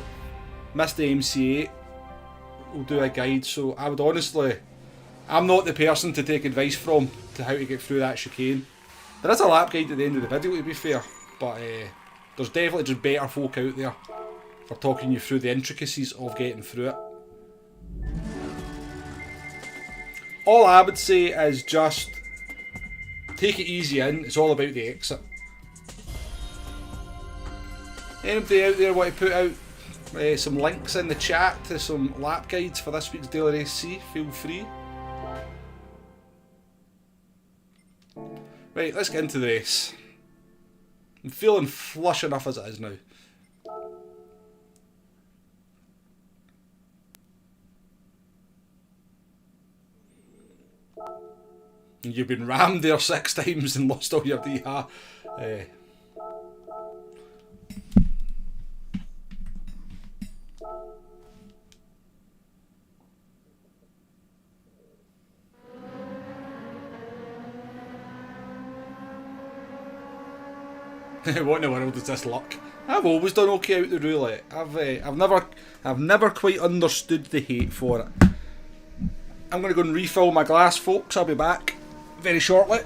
Mr. MC8 will do a guide. So I would honestly, I'm not the person to take advice from to how to get through that chicane. There is a lap guide at the end of the video, to be fair, but there's definitely just better folk out there for talking you through the intricacies of getting through it. All I would say is just take it easy in. It's all about the exit. Anybody out there want to put out some links in the chat to some lap guides for this week's Daily Race C? Feel free. Right, let's get into the race. I'm feeling flush enough as it is now. You've been rammed there 6 times and lost all your DH. What in the world is this luck? I've always done okay out the roulette. I've never quite understood the hate for it. I'm going to go and refill my glass, folks. I'll be back very shortly.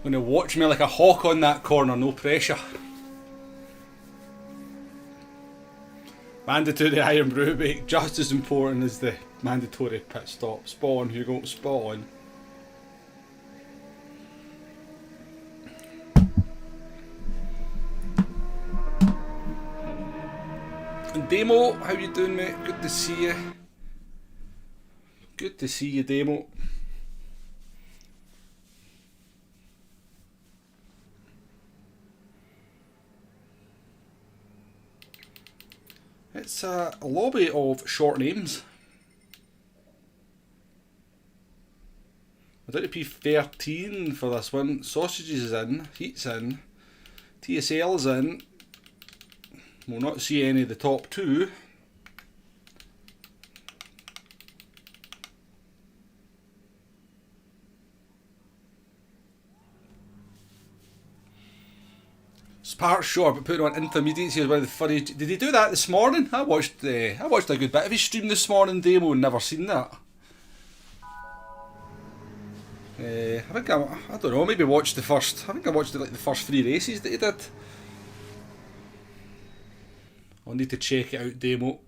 Gonna watch me like a hawk on that corner, no pressure. Mandatory iron brew break, just as important as the mandatory pit stop. Spot on, Hugo, spot on. And Demo, how you doing, mate? Good to see you. Good to see you, Demo. It's a lobby of short names. I doubt P13 for this one. Sausages is in, Heat's in, TSL is in. We'll not see any of the top two. Sparks, sure, but putting on intermediates here is one of the funny. Did he do that this morning? I watched a good bit of his stream this morning, Demo, and never seen that. I think I don't know. Maybe watched the first. I think I watched like the first 3 races that he did. I'll need to check it out, Demo.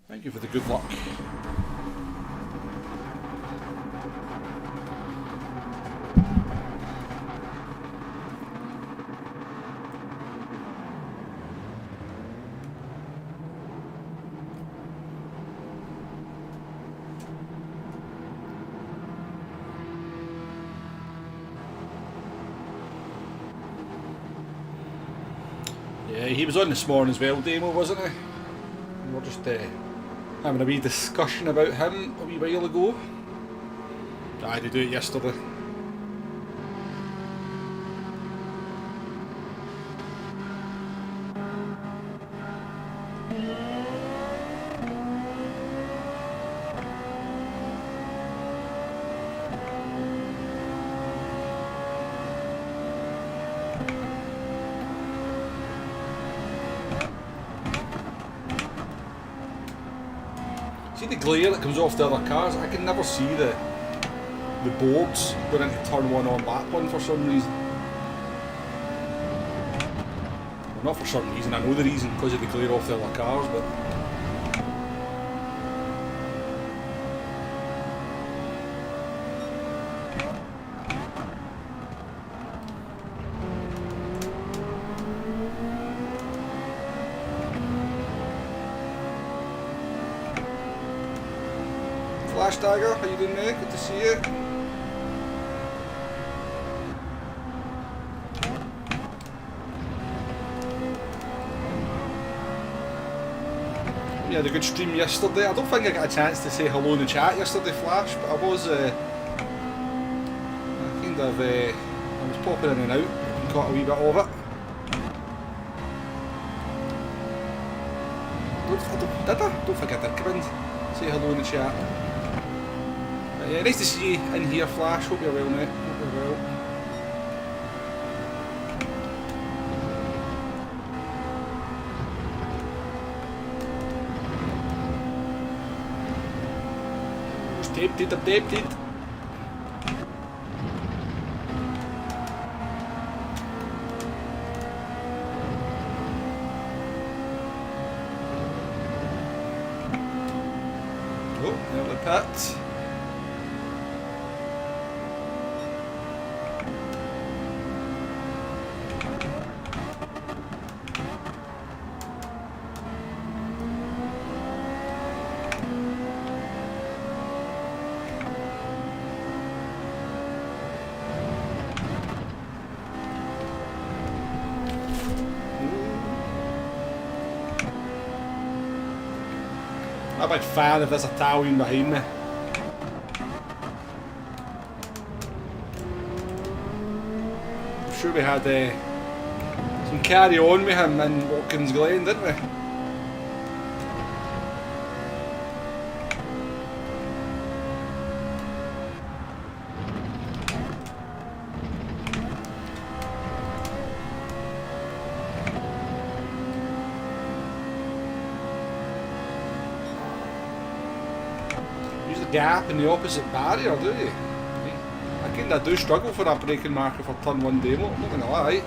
Thank you for the good luck. Yeah, he was on this morning as well, Demo, wasn't he? We were just having a wee discussion about him a wee while ago. I did do it yesterday. See the glare that comes off the other cars? I can never see the boards going into turn 1 on lap 1 for some reason. Well, not for some reason, I know the reason, because of the glare off the other cars, but... Flash Dagger, how you doing, mate? Good to see you. We had a good stream yesterday. I don't think I got a chance to say hello in the chat yesterday, Flash, but I was I was popping in and out and caught a wee bit of it. Did I? Don't think I did come in. Say hello in the chat. But yeah, nice to see you in here, Flash. Hope you're well, mate. Hope you're well. Tempted, I'm tempted. Oh, there the pit. I'm a big fan of this Italian behind me. I'm sure we had some carry on with him in Watkins Glen, didn't we? gap in the opposite barrier, do you? Again, I do struggle for a braking marker for turn 1 demo, I'm not going to lie.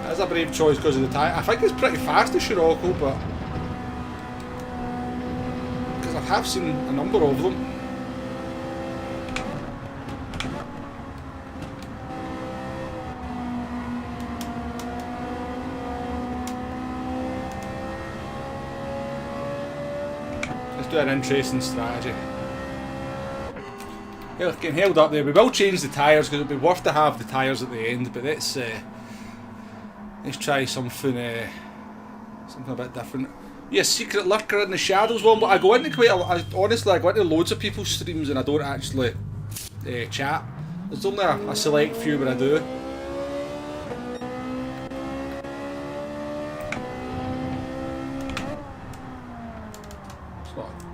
That's a brave choice because of the tyre. I think it's pretty fast, the Scirocco, but because I have seen a number of them. Let's do an interesting strategy. Yeah, getting held up there. We will change the tyres because it would be worth to have the tyres at the end, but let's try something a bit different. Yeah, secret lurker in the shadows one, but I go into honestly I go into loads of people's streams and I don't actually chat. There's only a select few where I do.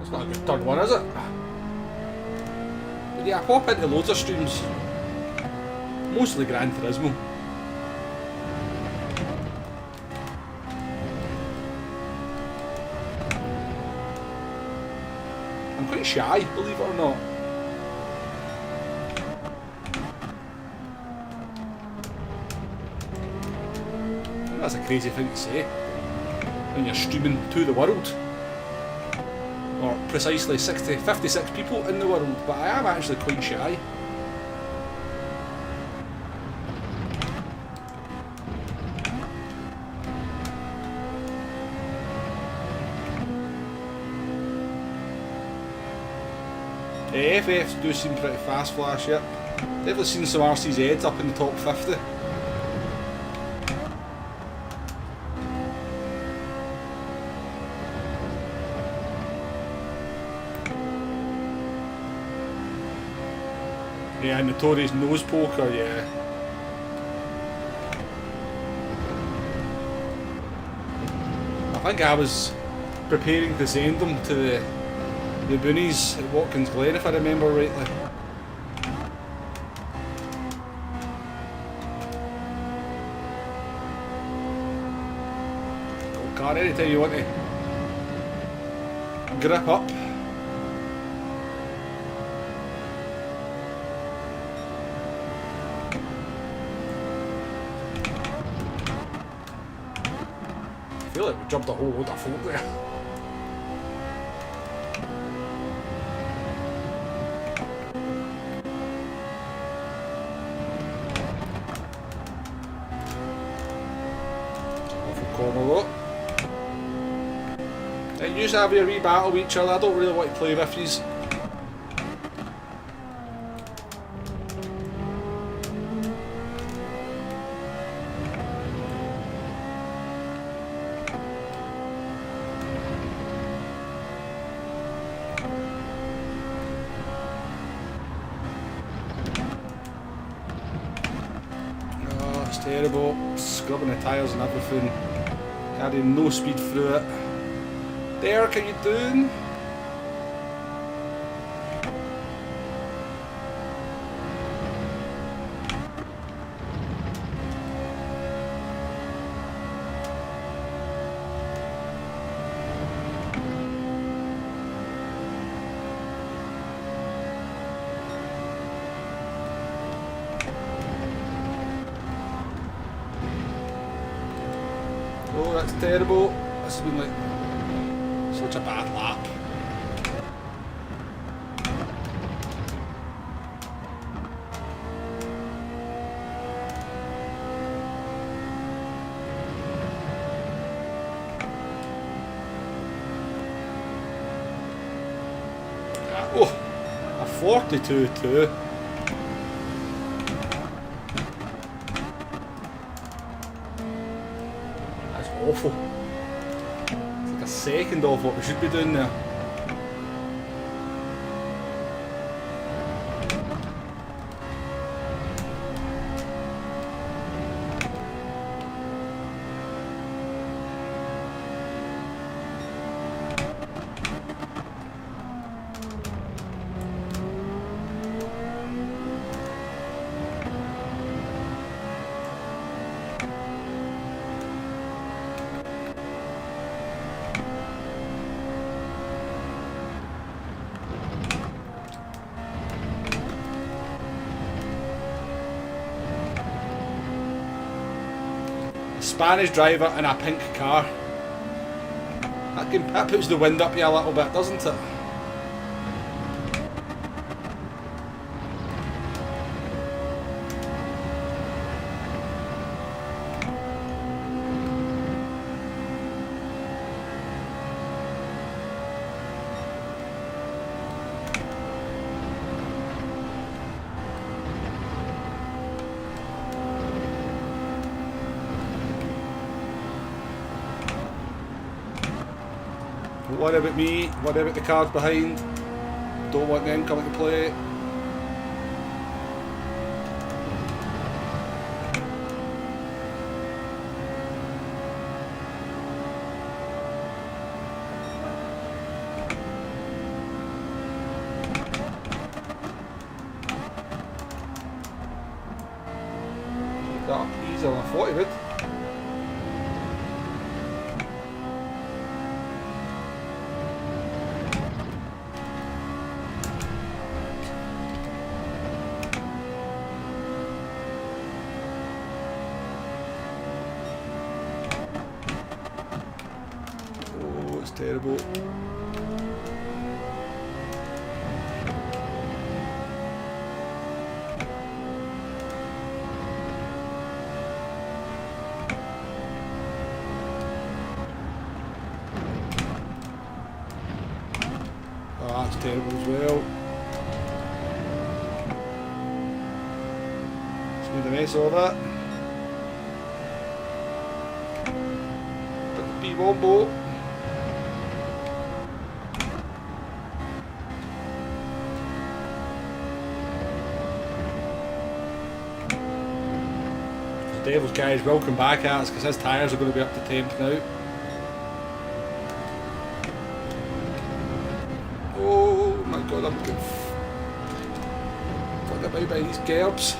It's not a good turn one, is it? But yeah, I pop into loads of streams. Mostly Gran Turismo. I'm quite shy, believe it or not. That's a crazy thing to say when you're streaming to the world. Or precisely 56 people in the world, but I am actually quite shy. The FFs do seem pretty fast flash, yep. Definitely seen some RCZs up in the top 50. Yeah, notorious nose poker, yeah. I think I was preparing to send them to the boonies at Watkins Glen, if I remember rightly. Go car anytime you want to grip up. I feel like we jumped a whole load of folk there. And you have a wee battle with each other. I don't really want to play with these. Oh, it's terrible. Scrubbing the tyres and everything. Carrying no speed through it. Derek, how you doing? Oh, that's terrible. This has been like such a bad lap. Oh, a 42-2. That's awful. A second of what we should be doing there. Spanish driver in a pink car. That puts the wind up you a little bit, doesn't it? Don't worry about me, worry about the cars behind. Don't want them coming to play. That up easy on a 40 would. Terrible. Oh, that's terrible as well. Just made a mess of that. Put the P1 boat. Devil's guys, welcome back at us because his tyres are going to be up to temp now. Oh my god, I'm getting fucked about by these gerbs.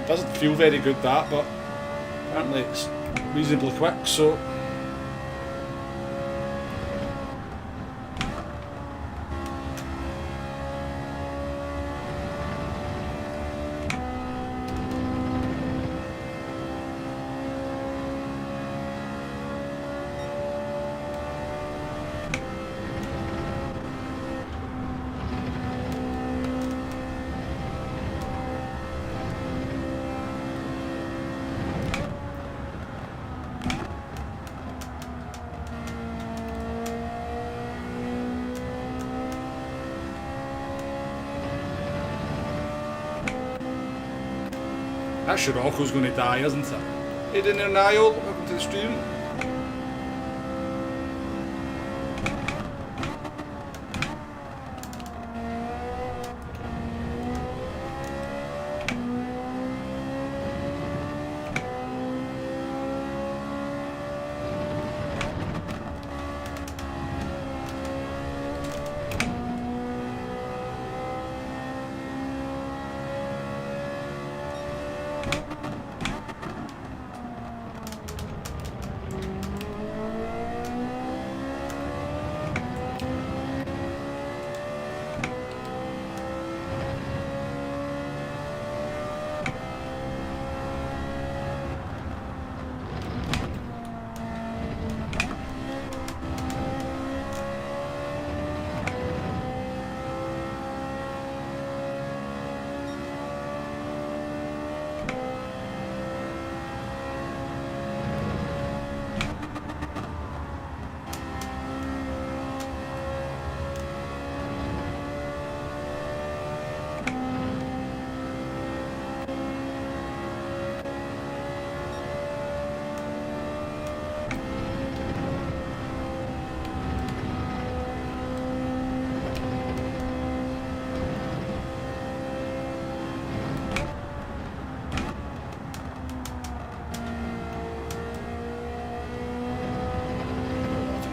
Doesn't feel very good that, but apparently it's reasonably quick, so that Scirocco's going to die, isn't it? Hey down there, Niall, welcome to the stream.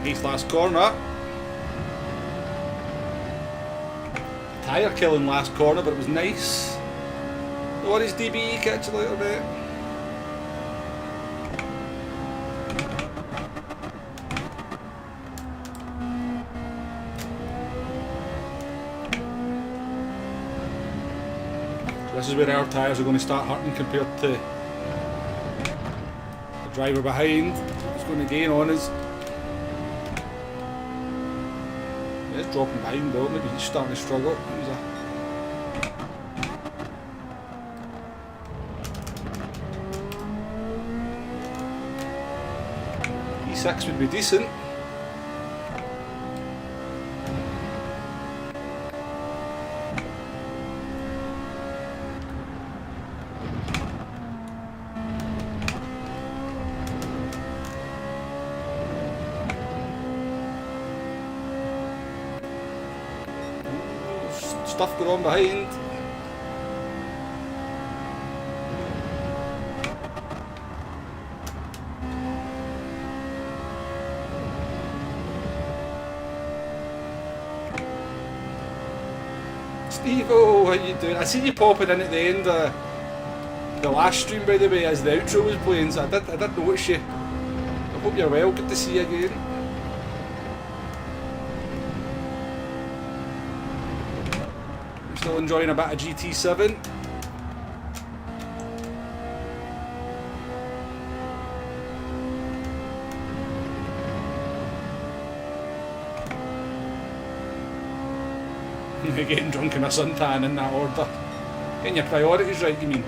Nice last corner. Tyre killing last corner, but it was nice. No worries, DB. Catch you later, mate. This is where our tyres are going to start hurting compared to the driver behind. He's going to gain on us. He's dropping behind though, maybe he's starting to struggle. E6 would be decent. Stuff going on behind. Steve, oh, how you doing? I see you popping in at the end of the last stream, by the way, as the outro was playing, so I did notice you. I hope you're well, good to see you again. Still enjoying a bit of GT7. Getting drunk in a suntan in that order. Getting your priorities right, you mean?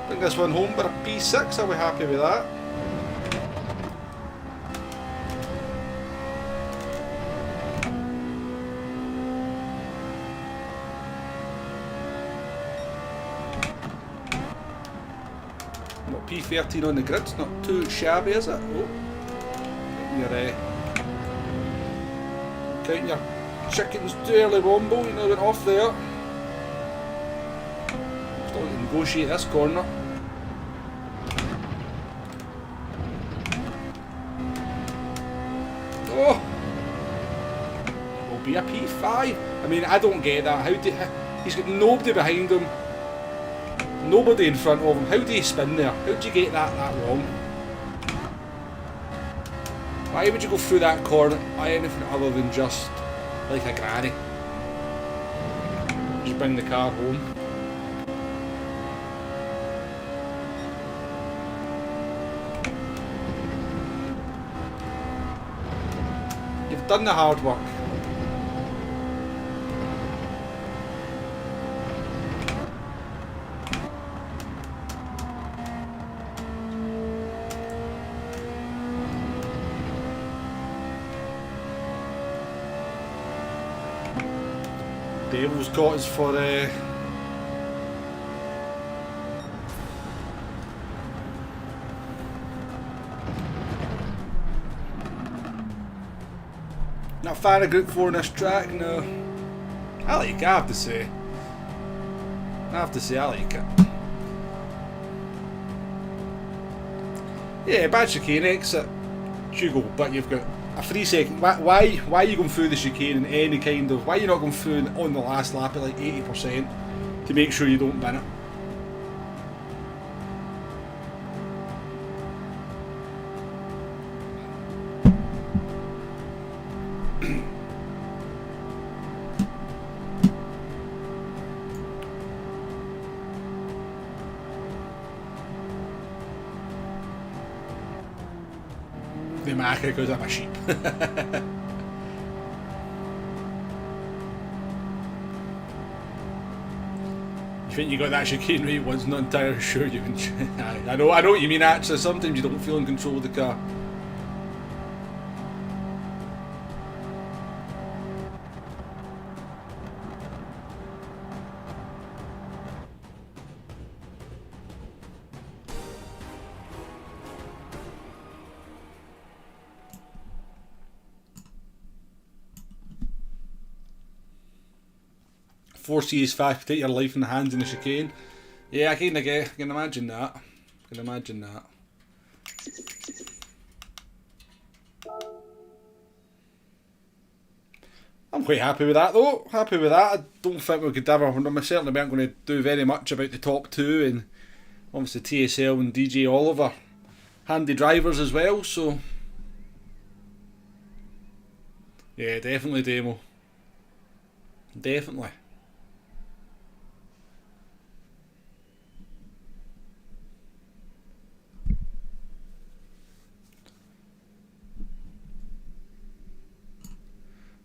Bring this one home for a P6, are we happy with that? P13 on the grid's not too shabby, is it? Oh, counting your chickens too early, Wombo. You know, went off there. Still to negotiate this corner. Oh, it will be a P5. I mean, I don't get that. He's got nobody behind him. Nobody in front of him. How do you spin there? How do you get that wrong? Why would you go through that corner by anything other than just like a granny? Just bring the car home. You've done the hard work. Devil's got us for not a fan of Group 4 on this track, no. I like it, I have to say. I like it. Yeah, bad chicane exit. Hugo, but you've got a 3 second. Why are you going through the chicane in any kind of? Why are you not going through on the last lap at like 80% to make sure you don't bin it? The marker because I'm a sheep. You think you got that chicane right once? Not entirely sure you can. I know what you mean. Actually, sometimes you don't feel in control of the car. forces fast, take your life in the hands in the chicane. Yeah, I can imagine that. I can imagine that. I'm quite happy with that though. Happy with that. I don't think we could ever. I certainly weren't going to do very much about the top two, and obviously TSL and DJ Oliver, handy drivers as well. So yeah, definitely demo. Definitely.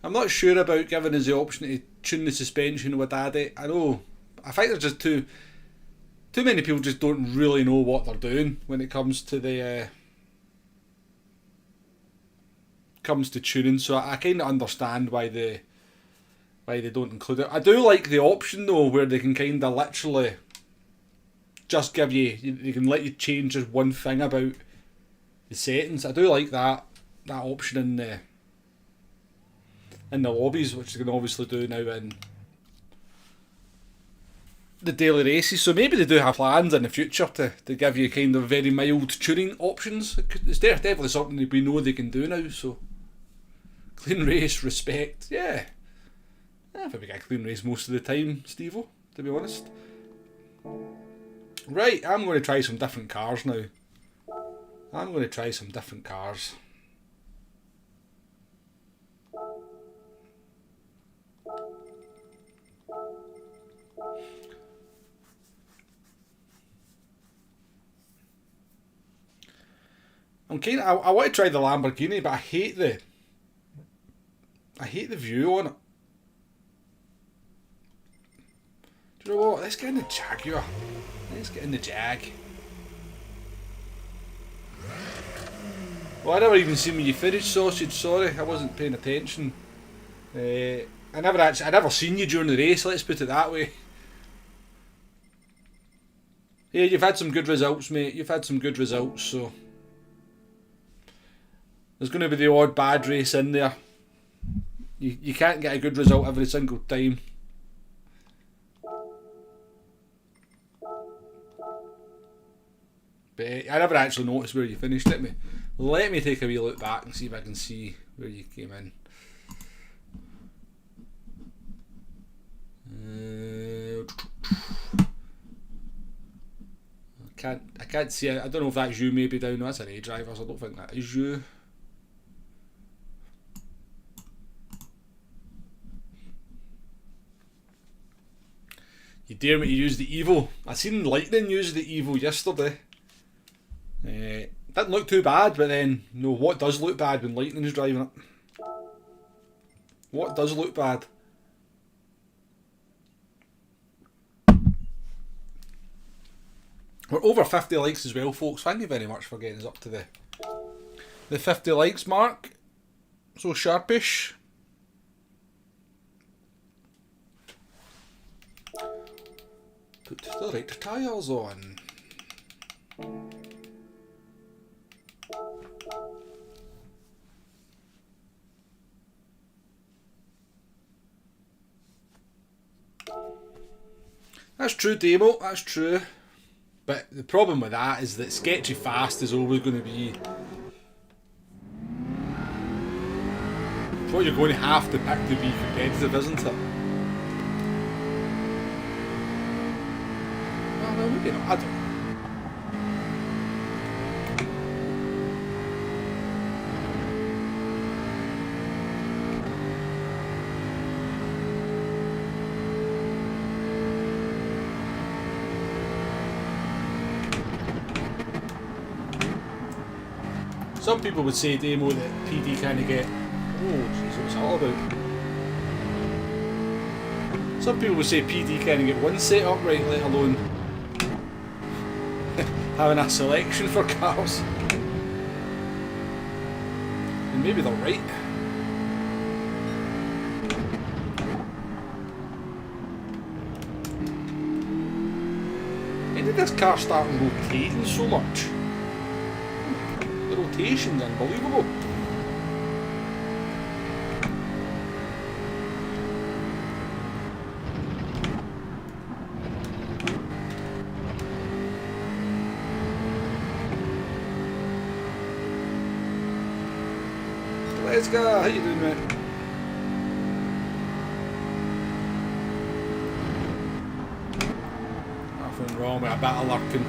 I'm not sure about giving us the option to tune the suspension with Daddy. I know. I think there's just too many people just don't really know what they're doing when it comes to the comes to tuning. So I kind of understand why they don't include it. I do like the option though, where they can kind of literally just give you. They can let you change just one thing about the settings. I do like that option in the lobbies, which they can obviously do now in the daily races. So maybe they do have plans in the future to give you kind of very mild tuning options. It's definitely something that we know they can do now. So clean race, respect, yeah. I think we get a clean race most of the time, Steve-O, to be honest. Right, I'm going to try some different cars now. I'm going to try some different cars. I want to try the Lamborghini, but I hate the view on it. Do you know what? Let's get in the Jaguar. Let's get in the Jag. Well, I never even seen when you finished, Sausage. Sorry, I wasn't paying attention. I never seen you during the race. Let's put it that way. Yeah, you've had some good results, mate. You've had some good results, so there's going to be the odd bad race in there. You can't get a good result every single time. But I never actually noticed where you finished it. Let me take a wee look back and see if I can see where you came in. I can't see it. I don't know if that's you maybe down there. That's an A driver, so I don't think that is you. You dare me to use the Evo? I seen Lightning use the Evo yesterday. Didn't look too bad, but then, no, what does look bad when Lightning's driving it? What does look bad? We're over 50 likes as well, folks. Thank you very much for getting us up to the 50 likes mark. So sharpish. Put the right tyres on. That's true, Demo, that's true. But the problem with that is that sketchy fast is always going to be what you're going to have to pick to be competitive, isn't it? Well, maybe not, I don't know. Some people would say, Demo, that PD kind of get... Oh, jeez, what's that all about? Some people would say PD kind of get one set up right, let alone having a selection for cars. And maybe they're right. Why did this car start rotating so much? The rotation's unbelievable. Let's go. How you doing, mate? Nothing wrong with a bit of lurking.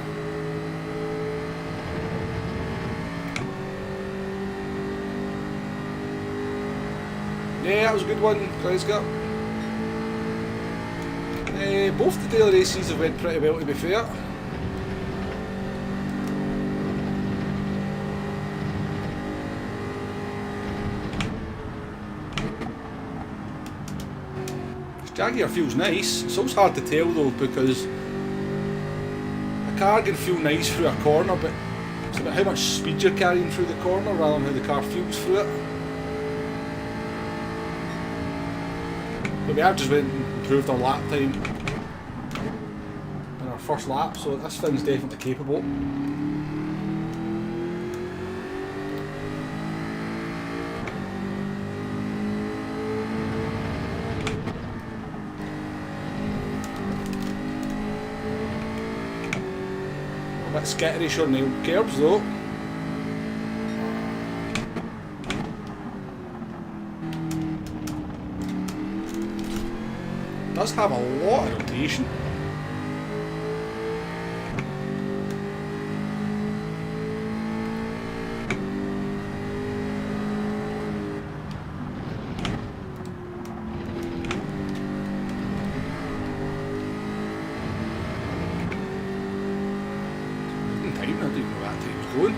Yeah, that was a good one, Kreisger. Both the daily races have went pretty well, to be fair. Jaguar feels nice. It's always hard to tell though, because a car can feel nice through a corner, but it's about how much speed you're carrying through the corner rather than how the car feels through it. But we have just went and improved our lap time in our first lap, so this thing's definitely capable. A bit skitterish on the curbs though. Does have a lot of rotation. Time, I didn't know that time was going.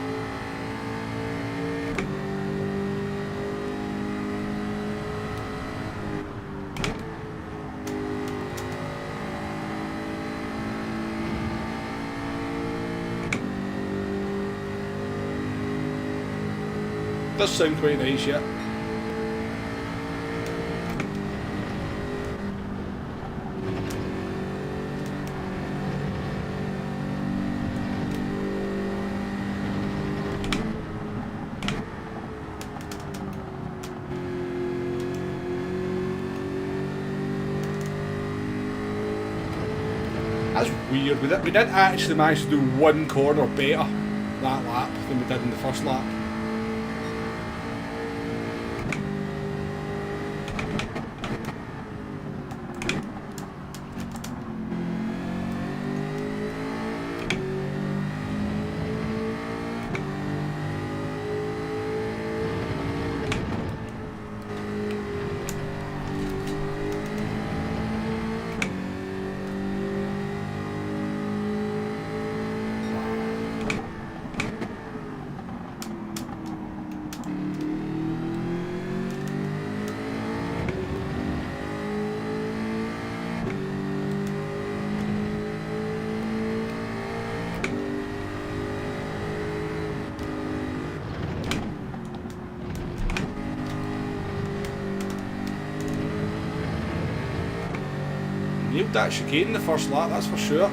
Does sound quite nice, yeah. That's weird. We did actually manage to do one corner better that lap than we did in the first lap. Nailed that chicane in the first lap, that's for sure.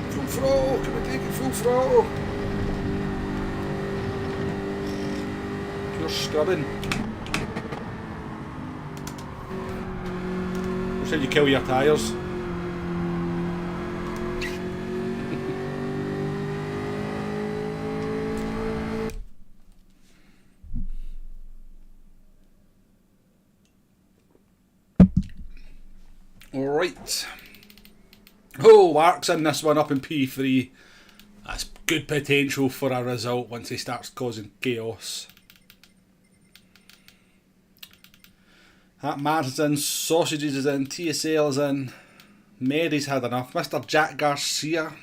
Full throttle, can we take it full throttle? Pure scrubbing. That's how you kill your tyres. Alright. Oh, Lark's in this one up in P3. That's good potential for a result once he starts causing chaos. That Martin's in, Sausages is in, TSL is in, Mary's had enough. Mr. Jack Garcia,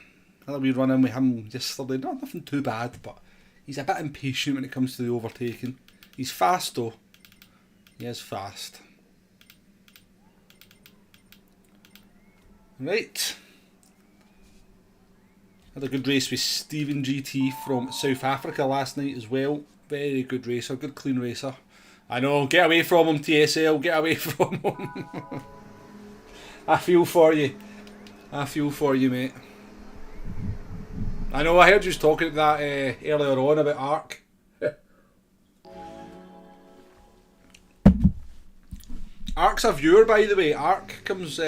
had a wee run in with him yesterday. Not nothing too bad, but he's a bit impatient when it comes to the overtaking. He's fast though. He is fast. Right. Had a good race with Stephen GT from South Africa last night as well. Very good racer, good clean racer. I know, get away from him TSL, get away from him. I feel for you. I feel for you, mate. I know, I heard you talking that earlier on about Ark. Ark's a viewer, by the way. Ark comes...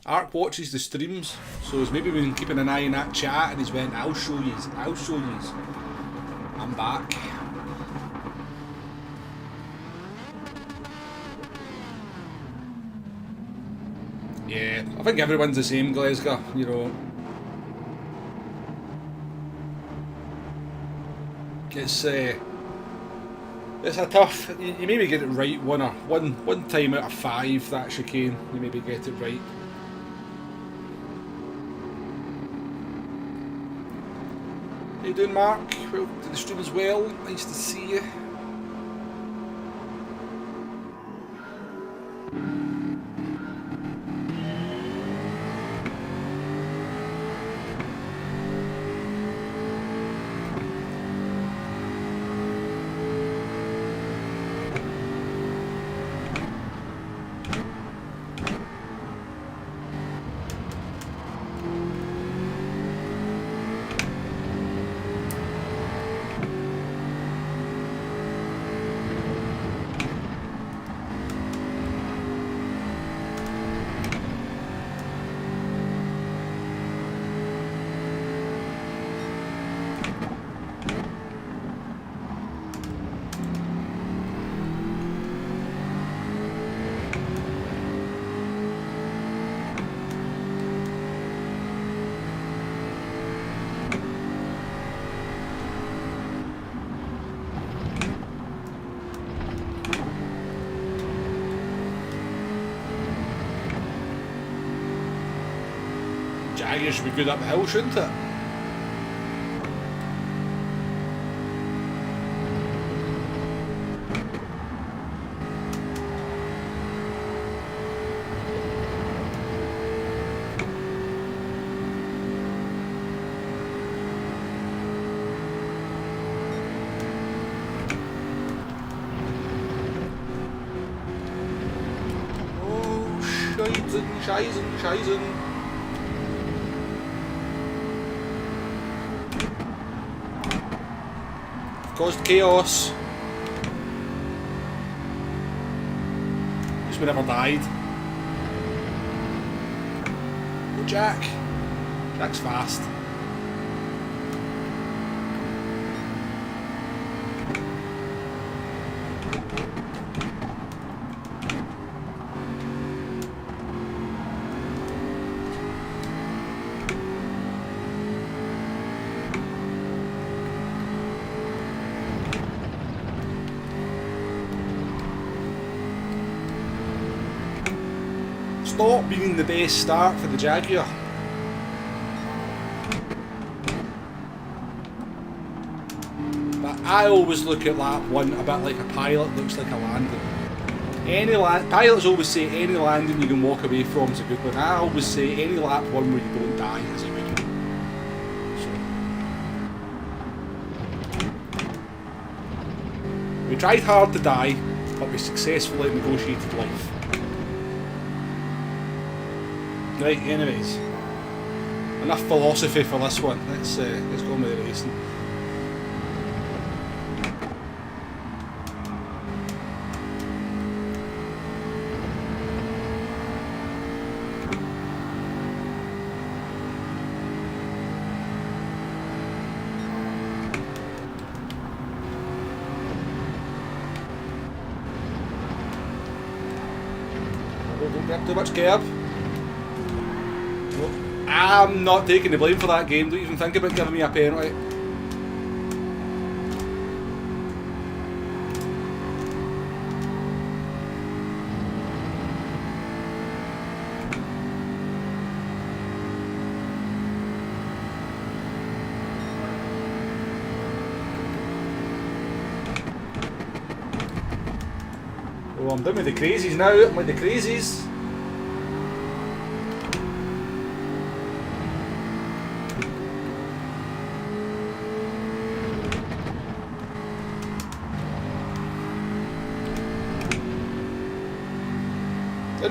Ark watches the streams, so he's maybe been keeping an eye on that chat and he's went, I'll show yous, I'll show yous. I'm back. Yeah, I think everyone's the same, Glasgow, you know. It's a tough. You maybe get it right one time out of 5 that chicane. You maybe get it right. How you doing, Mark? Welcome to the stream as well. Nice to see you. Jaguar should be good up the hill, shouldn't it? Scheißen. Caused chaos. At least we never died. Oh, Jack. Jack's fast. Stop being the best start for the Jaguar. But I always look at lap 1 a bit like a pilot looks like a landing. Pilots always say any landing you can walk away from is a good one. I always say any lap 1 where you don't die is a good one. So. We tried hard to die, but we successfully negotiated life. Right, anyways, enough philosophy for this one. Let's go on with the racing. Don't grab too much curb. I'm not taking the blame for that game. Don't even think about giving me a penalty. Oh, I'm done with the crazies now. I'm with the crazies.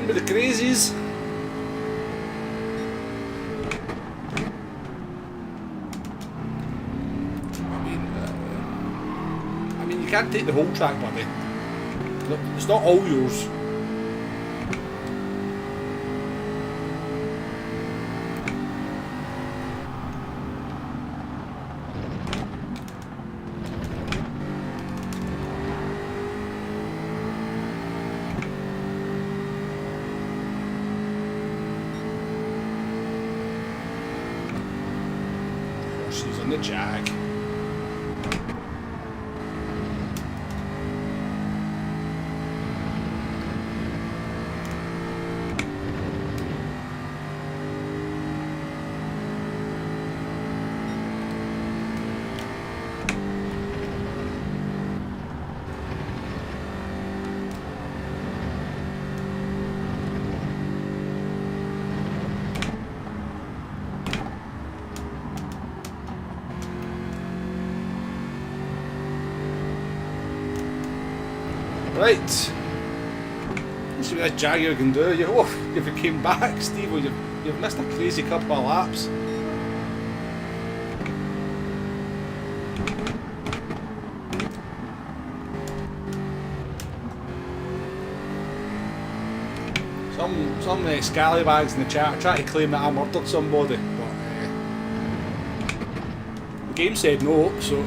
With the crazies. can't take the whole track, buddy. It's not all yours. She's on the Jag. Right. Let's see what this Jaguar can do. If you came back, Steve, you've missed a crazy couple of laps. Some scallywags in the chat are trying to claim that I murdered somebody, but the game said no, so.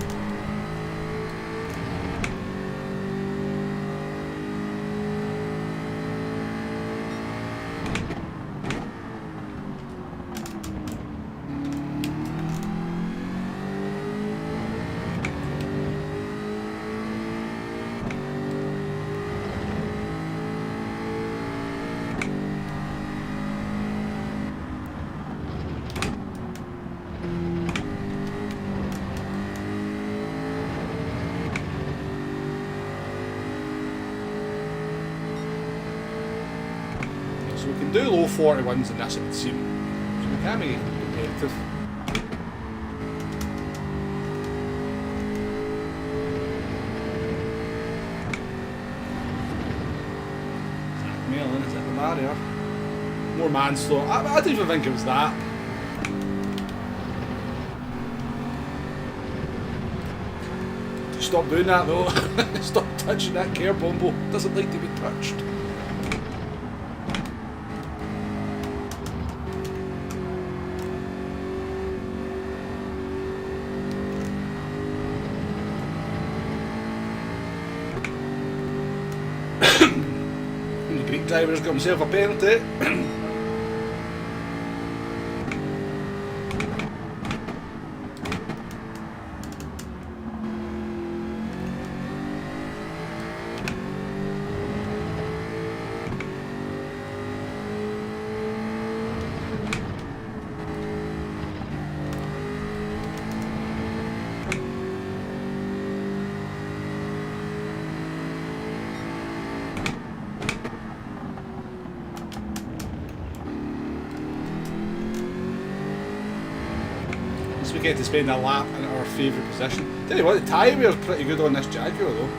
We can do low 41s in this, it would seem. So we can be competitive. Is it the barrier? More manslaughter. I don't even think it was that. Stop doing that though. Stop touching that care bombo. Doesn't like to be touched. The Greek driver's got himself a penalty. We get to spend a lap in our favourite position. Tell you what, the tyre wear's pretty good on this Jaguar though.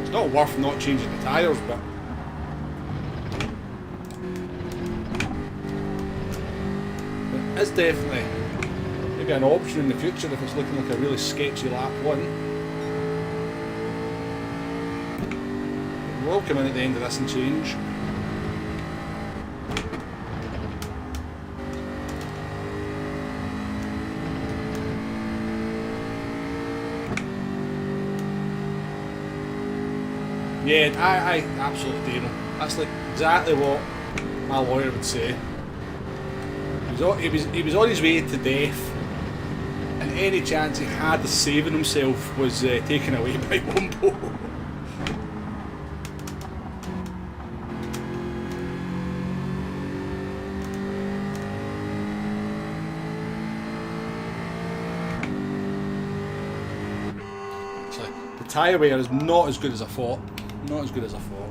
It's not worth not changing the tyres, but it's definitely maybe an option in the future if it's looking like a really sketchy lap one. We'll come in at the end of this and change. Yeah, I absolutely demo. That's like exactly what my lawyer would say. He was on his way to death, and any chance he had of saving himself was taken away by Wumbo. So the tyre wear is not as good as I thought. Not as good as I thought.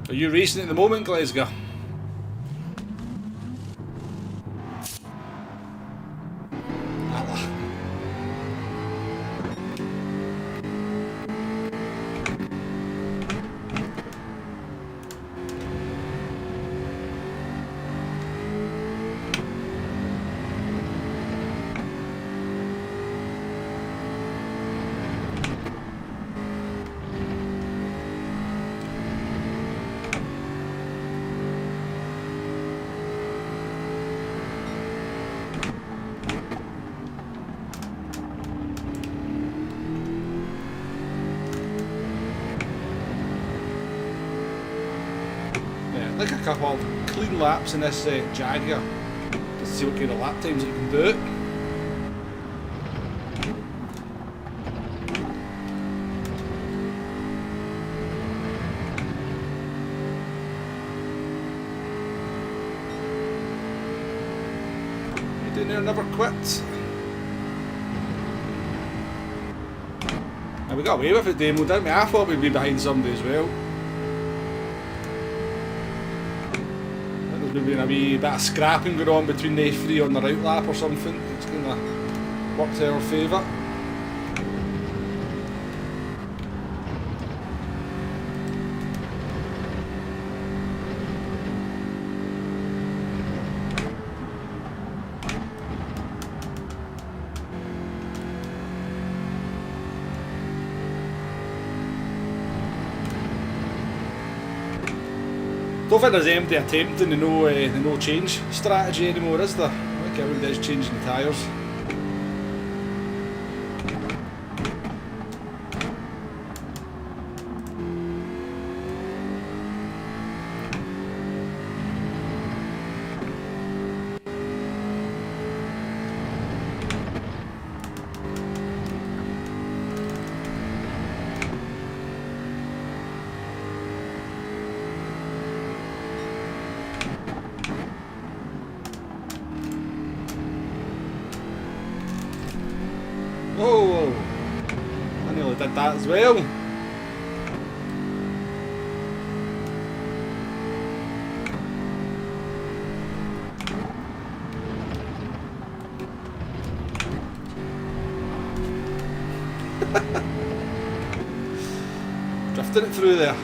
Are you racing at the moment, Glasgow? like a couple of clean laps in this Jaguar to see what kind of lap times it can do. Get in there, never quit. And we got away with it, Demo, didn't we? I thought we'd be behind somebody as well. There's maybe a wee bit of scrapping going on between the three on the right lap or something. It's kind of worked in our favour. Don't think there's anybody attempting the no change strategy anymore, is there? I think everybody's changing the tyres. Oh, I nearly did that as well. Drifting it through there.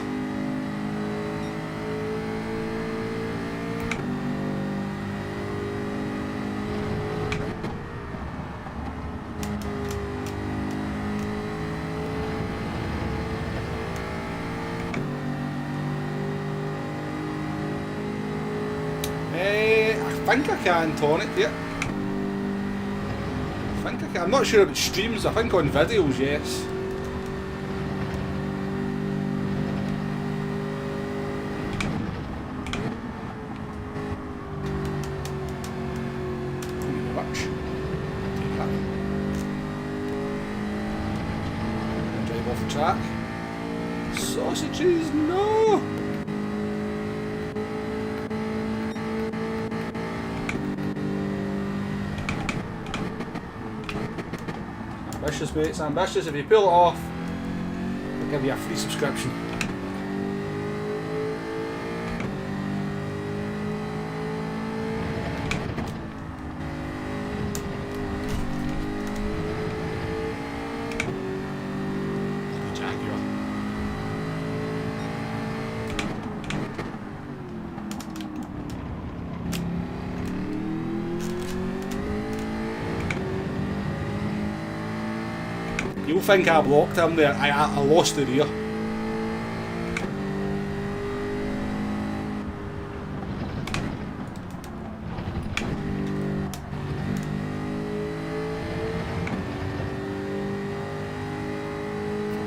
I think I can tonic, yeah. I think I can. I'm not sure about streams, I think on videos, yes. Thank you very much. Take that. And drive off the track. Sausages, no! Ambitious, mate, it's ambitious. If you pull it off, I'll give you a free subscription. Jaguar. You'll think I blocked him there. I lost the rear.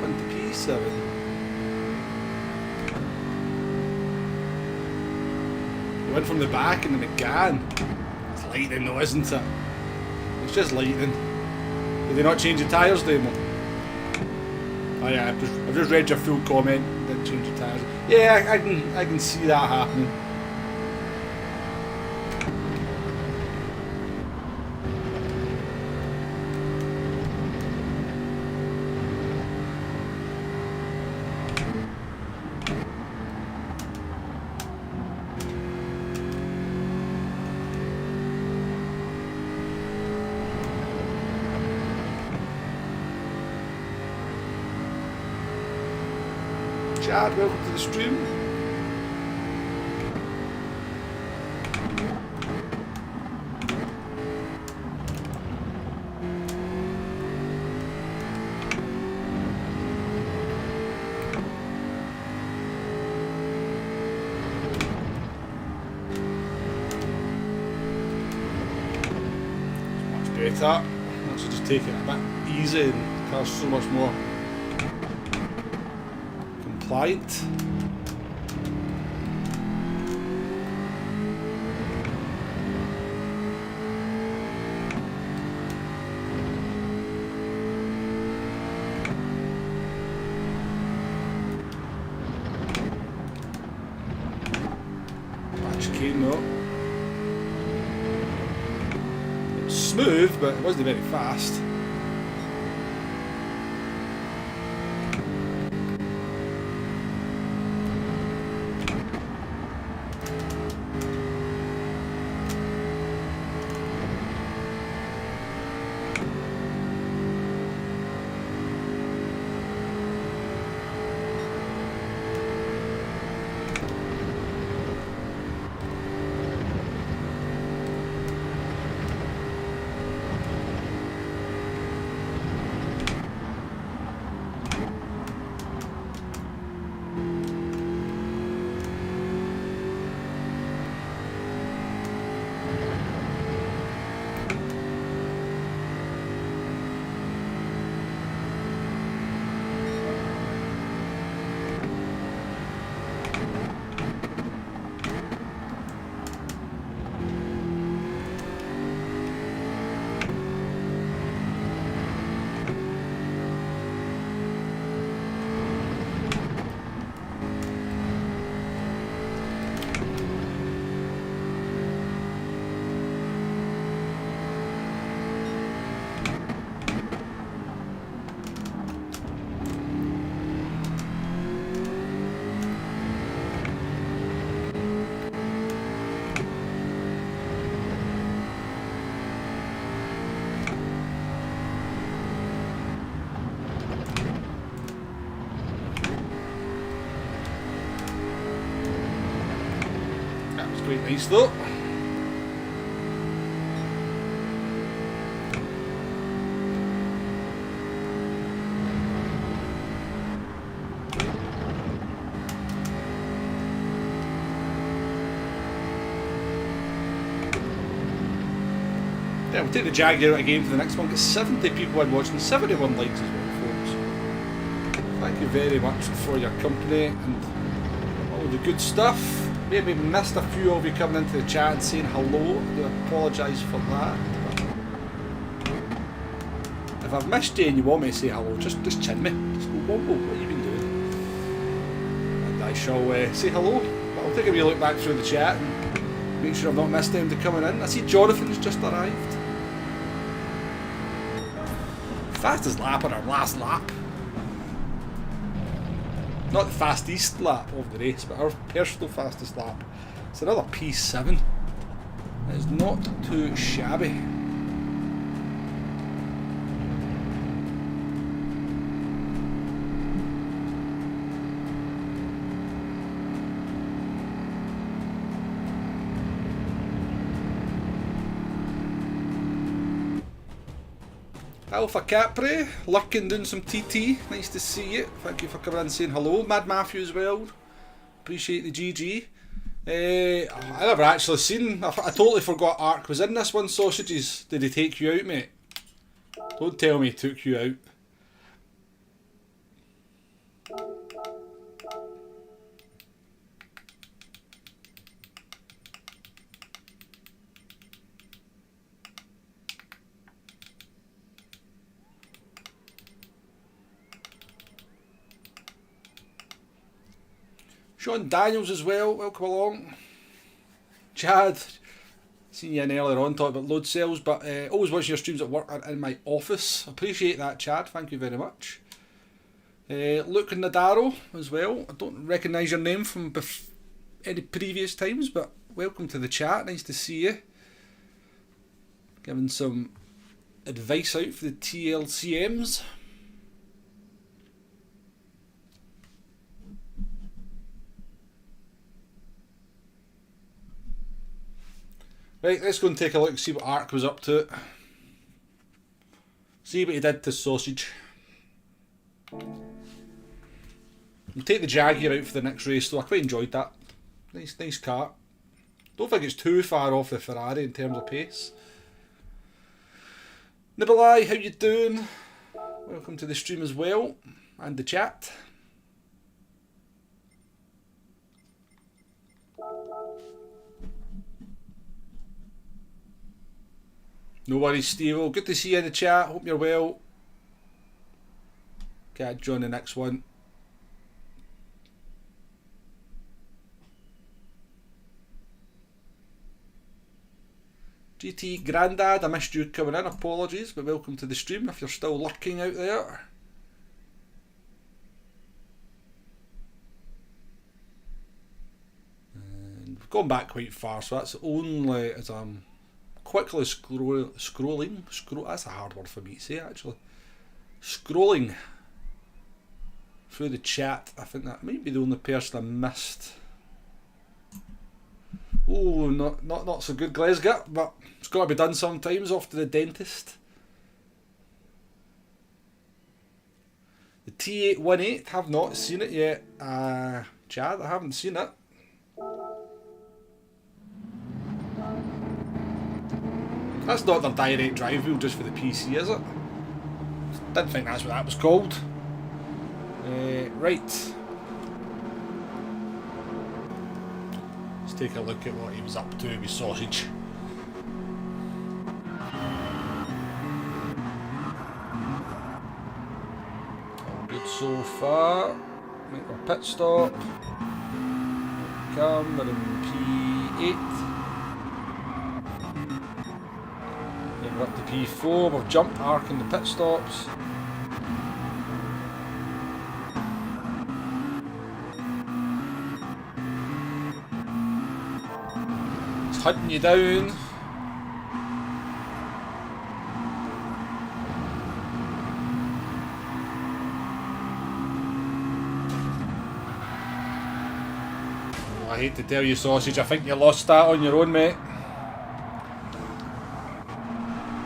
Went to P7. He went from the back and then again. It's lightning though, isn't it? It's just lightning. Did they not change the tyres, Demo? Oh yeah, I've just read your full comment. Didn't change the tyres. Yeah, I can see that happening. Chad, welcome to the stream. Much better. Let's just take it a bit easy and the car's so much more compliant. chicane, no. It was smooth, but it wasn't very fast. Quite nice though. Yeah, we'll take the Jaguar out again for the next one. Get 70 people in watching, 71 likes as well, folks. Thank you very much for your company and all the good stuff. Maybe missed a few of you coming into the chat and saying hello. I do apologise for that. But if I've missed you and you want me to say hello, just chin me. Just go, Wombo, what have you been doing? And I shall say hello. But I'll take a wee look back through the chat and make sure I've not missed anybody coming in. I see Jonathan's just arrived. Fastest lap on our last lap. Not the fastest lap of the race, but our personal fastest lap. It's another P7. It's not too shabby. Alpha Capri, lurking doing some TT, nice to see you. Thank you for coming in and saying hello. Mad Matthew as well, appreciate the GG. I never actually seen, I totally forgot Ark was in this one. Sausages, did he take you out, mate? Don't tell me he took you out. Sean Daniels as well, welcome along. Chad, seen you in earlier on talking about load cells, but always watching your streams at work and in my office. Appreciate that, Chad, thank you very much. Luke Nadaro as well. I don't recognise your name from any previous times, but welcome to the chat, nice to see you. Giving some advice out for the TLCMs. Right, let's go and take a look and see what Ark was up to. See what he did to Sausage. We'll take the Jaguar out for the next race though, I quite enjoyed that. Nice car. Don't think it's too far off the Ferrari in terms of pace. Nibbalai, how you doing? Welcome to the stream as well, and the chat. No worries, Steve. Good to see you in the chat. Hope you're well. Catch you on the next one. GT Grandad, I missed you coming in, apologies, but welcome to the stream if you're still lurking out there. And we've gone back quite far, so that's only as I'm quickly scrolling, that's a hard word for me to say actually, scrolling through the chat. I think that might be the only person I missed. Oh, not so good, Glasgow, but it's got to be done sometimes. Off to the dentist. The T818, have not seen it yet. Chad, I haven't seen it. That's not their direct drive wheel just for the PC, is it? Didn't think that's what that was called. Right. Take a look at what he was up to with Sausage. All good so far. Make our pit stop. Come, we're in P8. Then we're up to P4. We've jumped arc in the pit stops. Hunting you down. Oh, I hate to tell you, Sausage, I think you lost that on your own, mate.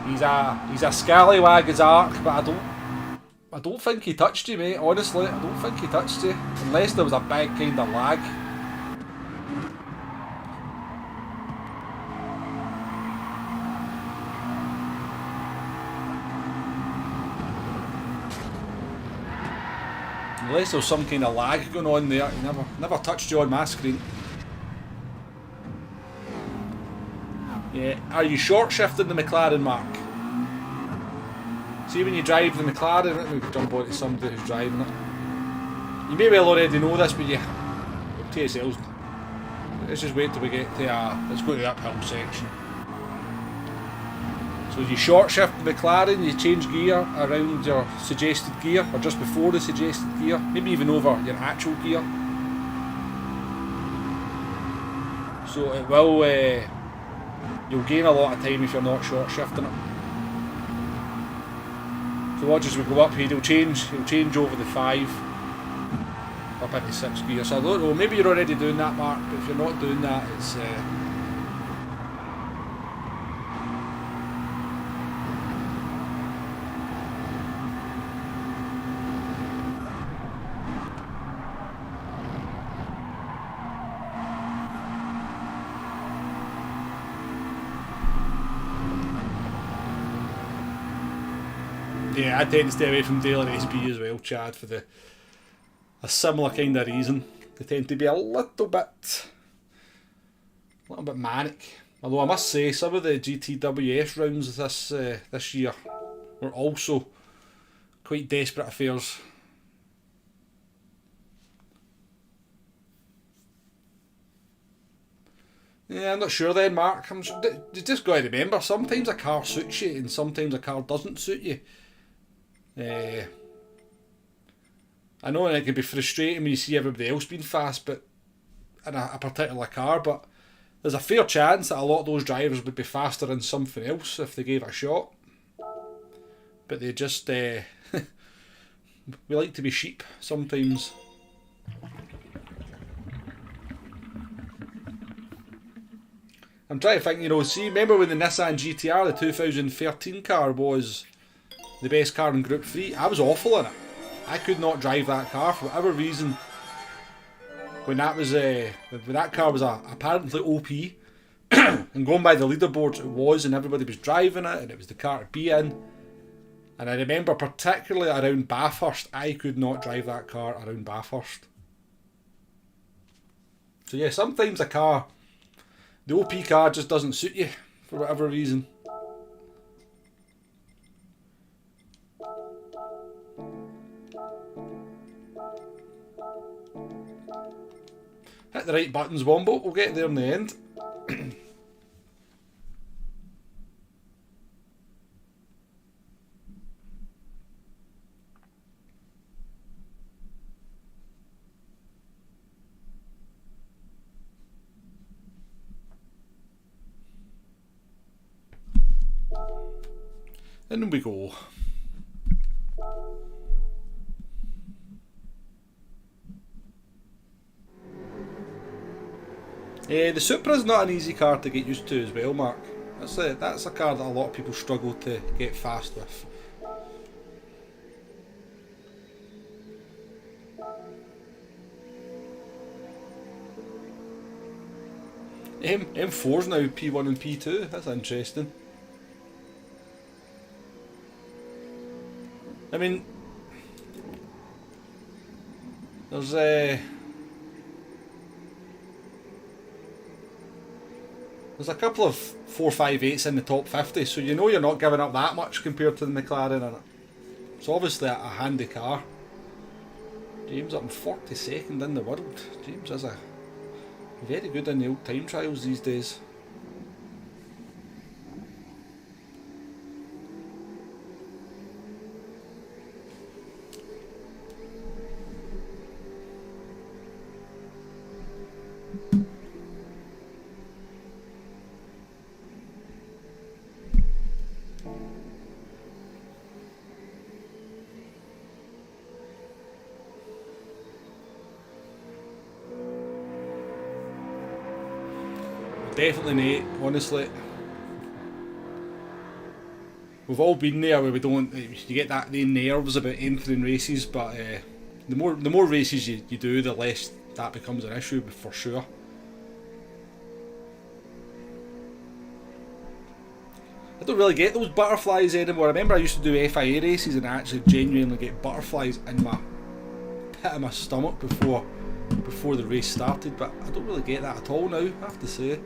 He's a scallywag as arc, but I don't think he touched you, mate. Honestly, I don't think he touched you, unless there was a big kind of lag. Unless there was some kind of lag going on there, he never touched you on my screen. Yeah, are you short shifting the McLaren, Mark? See when you drive the McLaren, let me jump onto somebody who's driving it. You may well already know this, but TSL's. Let's just wait till we get to let's go to the uphill section. So you short shift the McLaren, you change gear around your suggested gear, or just before the suggested gear, maybe even over your actual gear. So it will, you'll gain a lot of time if you're not short shifting it. So watch as we go up here, he'll change over the 5, up into 6 gear. So I don't know, maybe you're already doing that, Mark, but if you're not doing that, it's... Yeah, I tend to stay away from Dale and SB as well, Chad, for a similar kind of reason. They tend to be a little bit manic. Although I must say, some of the GTWS rounds this year were also quite desperate affairs. Yeah, I'm not sure then, Mark. You just got to remember, sometimes a car suits you and sometimes a car doesn't suit you. I know it can be frustrating when you see everybody else being fast, but in a particular car, but there's a fair chance that a lot of those drivers would be faster than something else if they gave it a shot. But they just, we like to be sheep sometimes. I'm trying to think, see, remember when the Nissan GTR, the 2013 car, was the best car in Group 3? I was awful in it. I could not drive that car for whatever reason. When that was when that car was apparently OP, and going by the leaderboards, it was, and everybody was driving it, and it was the car to be in. And I remember particularly around Bathurst, I could not drive that car around Bathurst. So yeah, sometimes a car, the OP car just doesn't suit you for whatever reason. Hit the right buttons, Wombo. We'll get there in the end. In we go. The Supra's not an easy car to get used to as well, Mark. That's a car that a lot of people struggle to get fast with. M4's now P1 and P2, that's interesting. I mean, there's a couple of 458s in the top 50, so you know you're not giving up that much compared to the McLaren in it. It's obviously a handy car. James up in 42nd in the world. James is a very good in the old time trials these days. Definitely Nate, honestly. We've all been there where you get the nerves about entering races, but the more races you do, the less that becomes an issue for sure. I don't really get those butterflies anymore. I remember I used to do FIA races and I actually genuinely get butterflies in my pit of my stomach before the race started, but I don't really get that at all now, I have to say.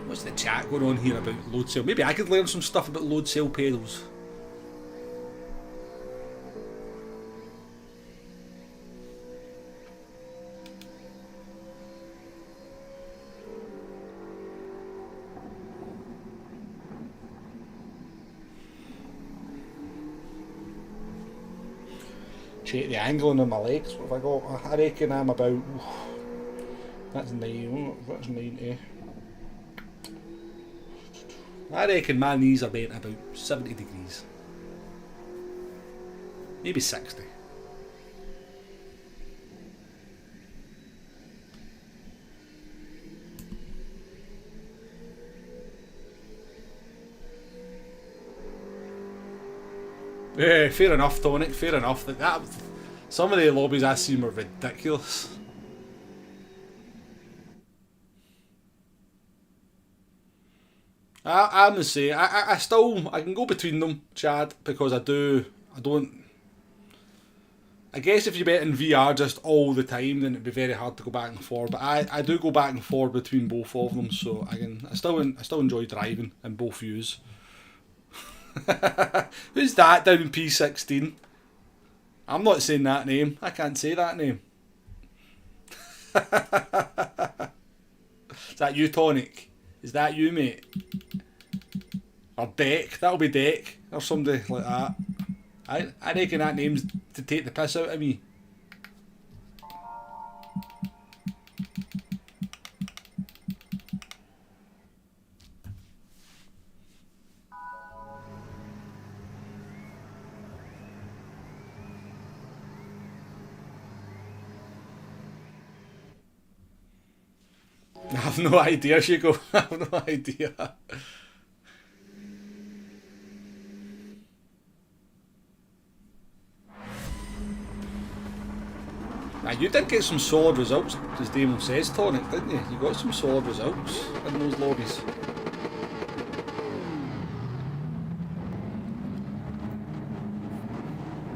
What's the chat going on here about load cell? Maybe I could learn some stuff about load cell pedals. Check the angling on my legs. What have I got? I reckon I'm about... That's 90. I reckon my knees are bent about 70 degrees. Maybe 60. Yeah, fair enough, Tonic, fair enough. Some of the lobbies I seen were ridiculous. I'm the same. I can go between them, Chad, because I guess if you bet in VR just all the time, then it'd be very hard to go back and forth. But I do go back and forth between both of them, so I still enjoy driving in both views. Who's that down in P16? I'm not saying that name. I can't say that name. Is that you, Tonic? Is that you, mate? Or Deck? That'll be Deck. Or somebody like that. I reckon that name's to take the piss out of me. I have no idea, Shigo. I have no idea. Now, you did get some solid results, as Damon says, Tonic, didn't you? You got some solid results in those lobbies.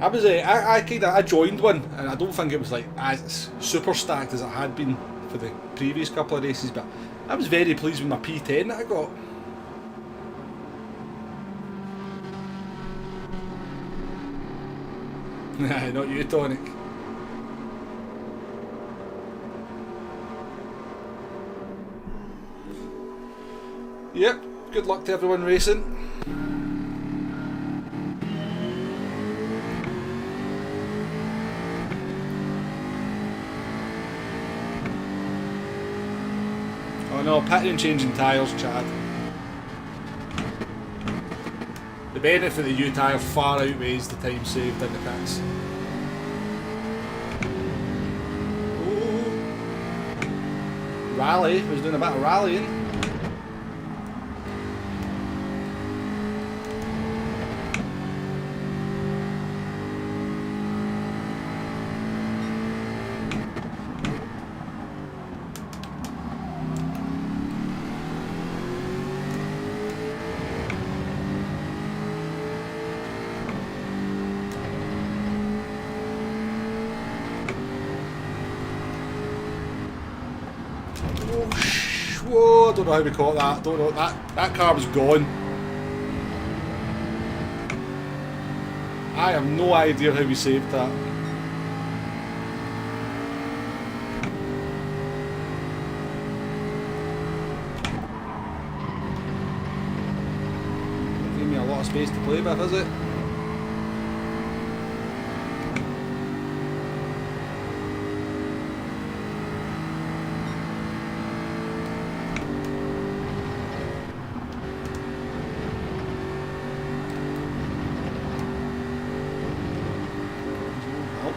I joined one, and I don't think it was like as super stacked as it had been for the previous couple of races, but I was very pleased with my P10 that I got. Nah, not you, Tonic. Yep, good luck to everyone racing. Oh no, pitting and changing tyres, Chad. The benefit of the U tyre far outweighs the time saved in the pits. Oh. Rally, was doing a bit of rallying. Whoa, I don't know how we caught that. Don't know, that car was gone. I have no idea how we saved that. Gave me a lot of space to play with, is it?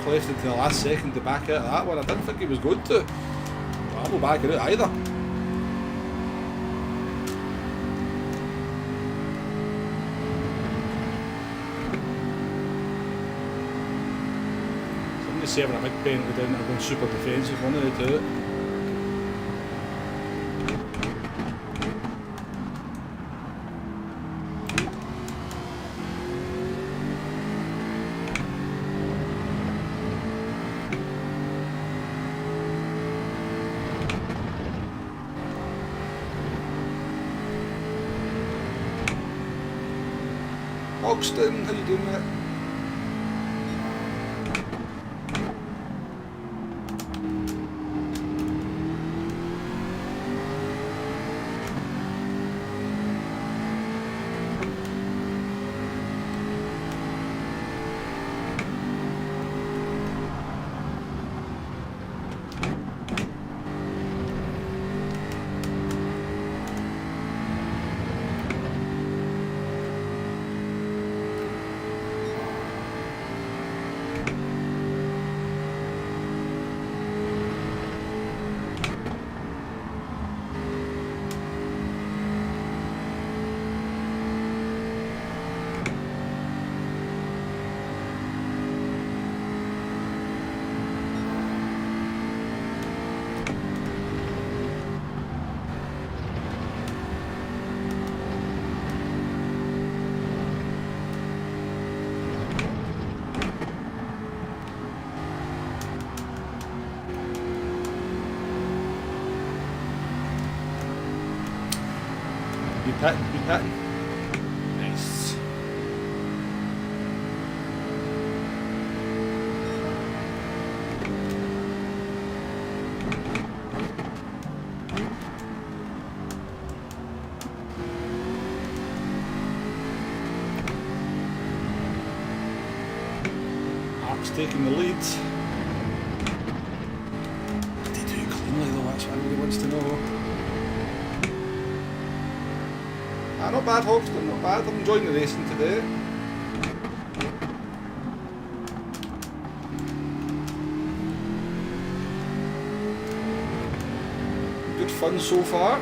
Left until the last second to back out of that one. I didn't think he was going to. But I won't back it out either. Somebody's saving a big penalty down there going super defensive, one of the two. Hoxton, how you doing, mate? You patting? Nice. Mark's taking the lead. Did he do it cleanly though? That's what everybody wants to know. Not bad, Hoxton, not bad. I'm enjoying the racing today. Good fun so far.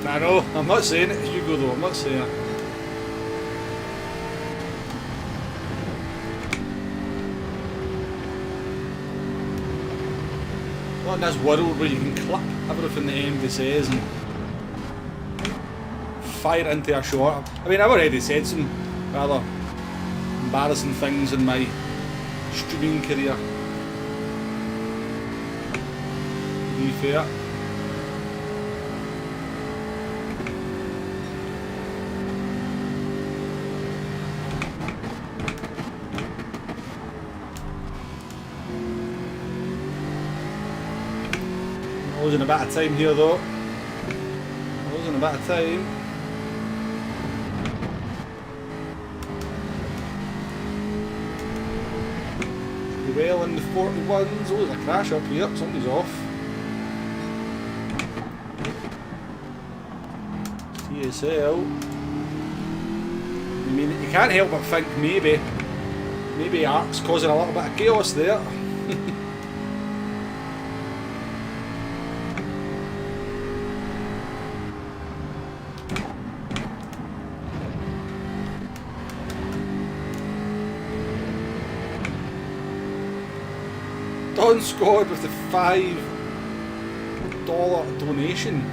I know, I'm not saying it, it's Hugo though, I'm not saying it. Not in this world where you can clip everything the MD says and fire into a short. I mean, I've already said some rather embarrassing things in my streaming career. be fair. Losing a bit of time here though. Losing a bit of time. Well in the 41s. Oh, there's a crash up here. Somebody's off. TSL. I mean, you can't help but think maybe Arc's causing a little bit of chaos there. Don Squad with the $5 donation.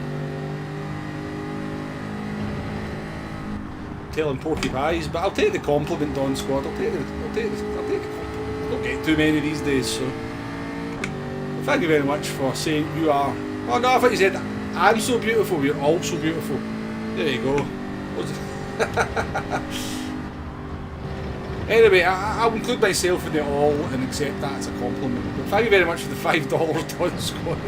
Telling Porky Pies, but I'll take the compliment, Don Squad. I'll take the compliment. I don't get too many these days, so thank you very much for saying you are. Oh no, I thought you said I'm so beautiful. You're all so beautiful. There you go. Anyway, I'll include myself in it all and accept that as a compliment. But thank you very much for the $5 Don Squad.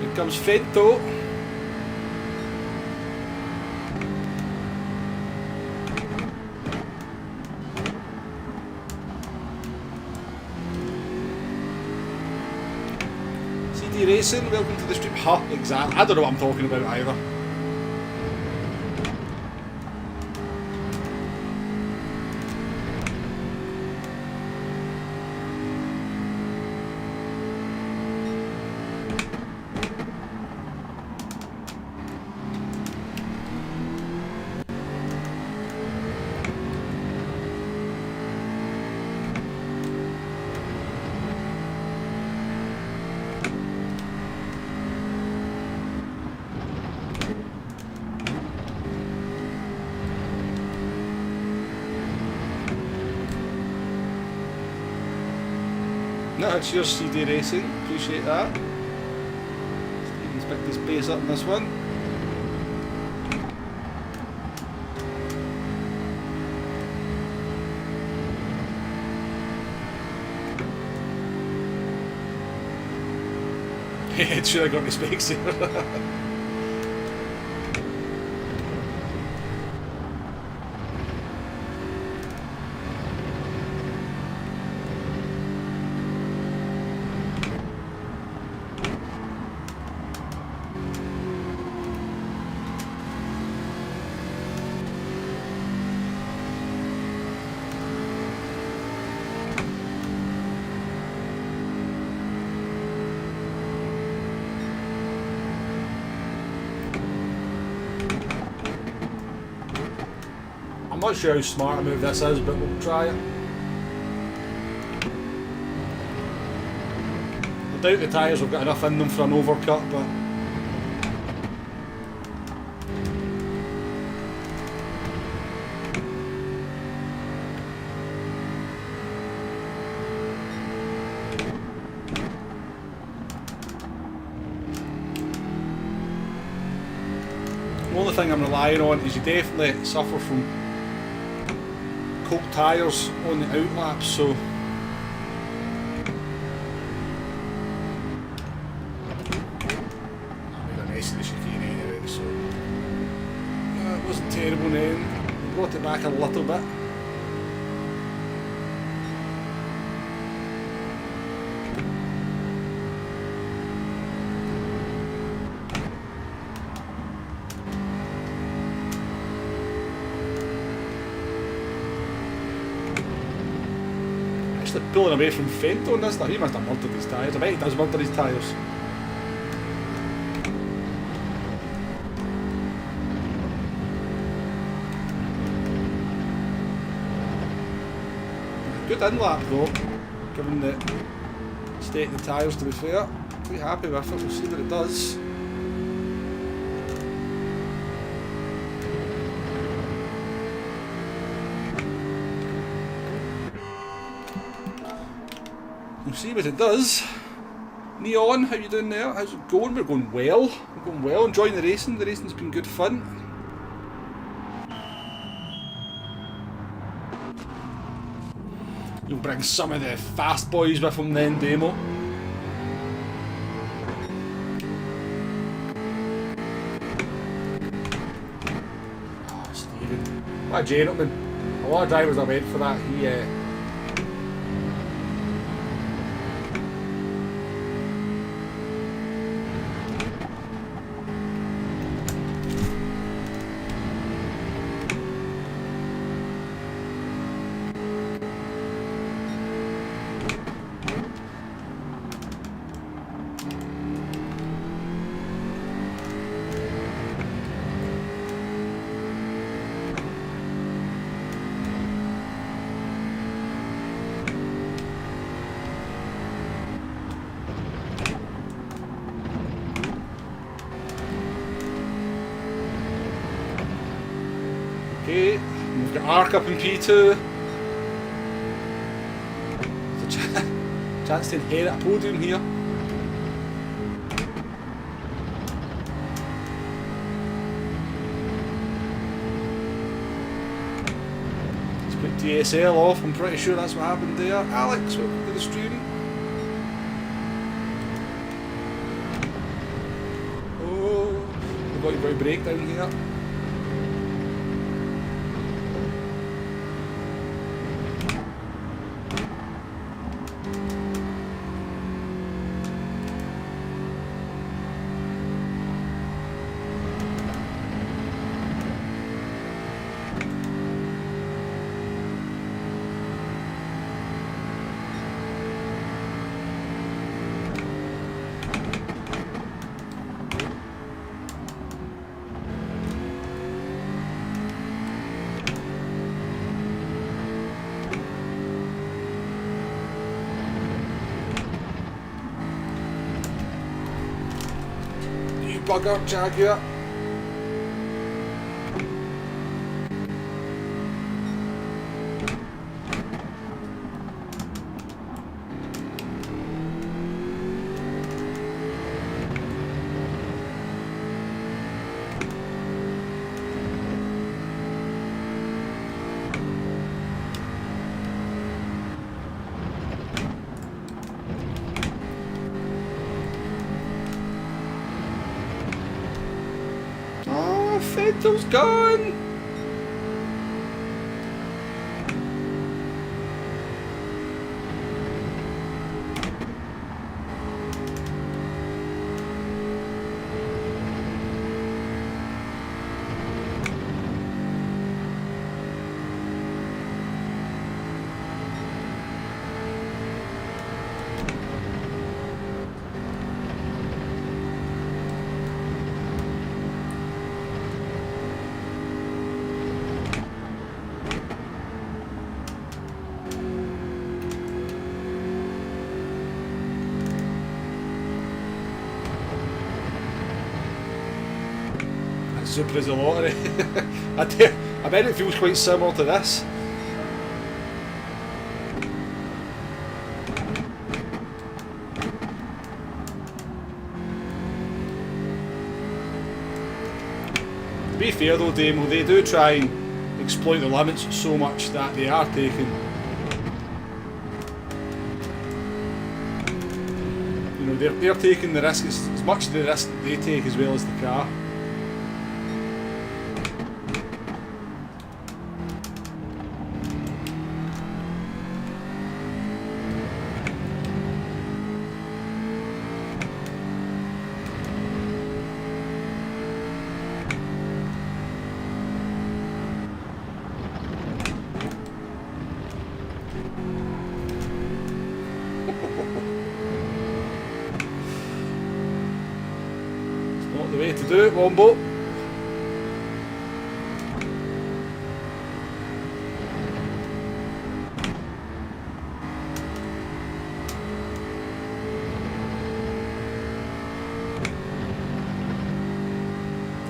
Here comes Fento. Racing, welcome to the stream. Ha, exactly. I don't know what I'm talking about either. No, it's your CD Racing, appreciate that. Stephen's picked his pace up in this one. It should have got me specs here. I'm not sure how smart a move this is, but we'll try it. I doubt the tyres have got enough in them for an overcut, but the only thing I'm relying on is you definitely suffer from cold tyres on the outlaps, so I made a mess of the chicane anyway, so it wasn't terrible in the end. Brought it back a little bit. Pulling away from Fento on this stuff. He must have murdered his tyres. I bet he does murder his tyres. Good in-lap though, given the state of the tyres, to be fair. Pretty happy with it. We'll see what it does. We'll see what it does. Neon, how you doing there? How's it going? We're going well. We're going well. Enjoying the racing. The racing's been good fun. You'll bring some of the fast boys with him then, Demo. Oh, Stephen. What a gentleman. A lot of drivers I went for that. He okay, we've got Ark up in P2. There's a chance to inherit a podium here. Let's put DSL off, I'm pretty sure that's what happened there. Alex, welcome to the stream. Oh, we've got your breakdown here. Bugger, Jaguar. Fentel's gone! Super is a lottery. I bet it feels quite similar to this. To be fair though, Damo, they do try and exploit the limits so much that they are taking, you know, they're taking the risk, as much of the risk that they take as well as the car. The way to do it, Wombo.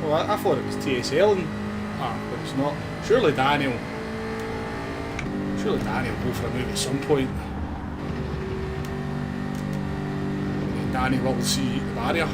Well, I thought it was TSL and but it's not. Surely Daniel will go for a move at some point. Danny will see the barrier.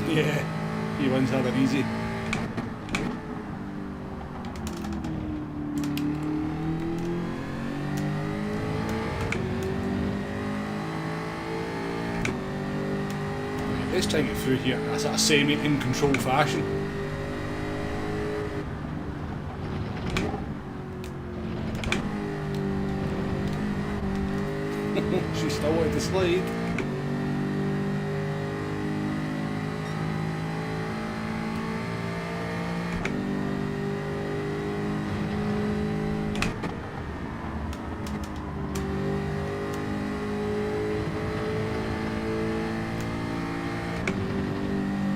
Yeah, he wins that easy. Let's try and get through here. That's a semi-in-control fashion. She still wanted to slide.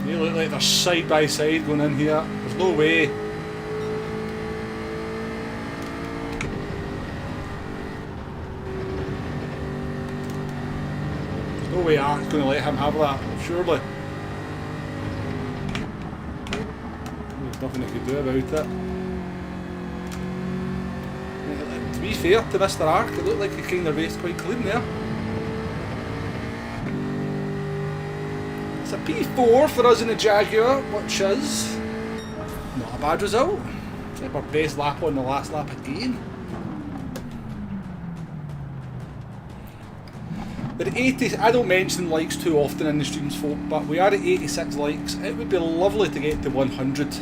They look like they're side by side going in here. There's no way. There's no way Art's going to let him have that, surely. There's nothing he could do about it. To be fair to Mr. Ark, it looked like he kind of raced quite clean there. It's a P4 for us in the Jaguar, which is not a bad result. It's like our best lap on the last lap again. We're at 80, I don't mention likes too often in the streams, folk, but we are at 86 likes. It would be lovely to get to 100.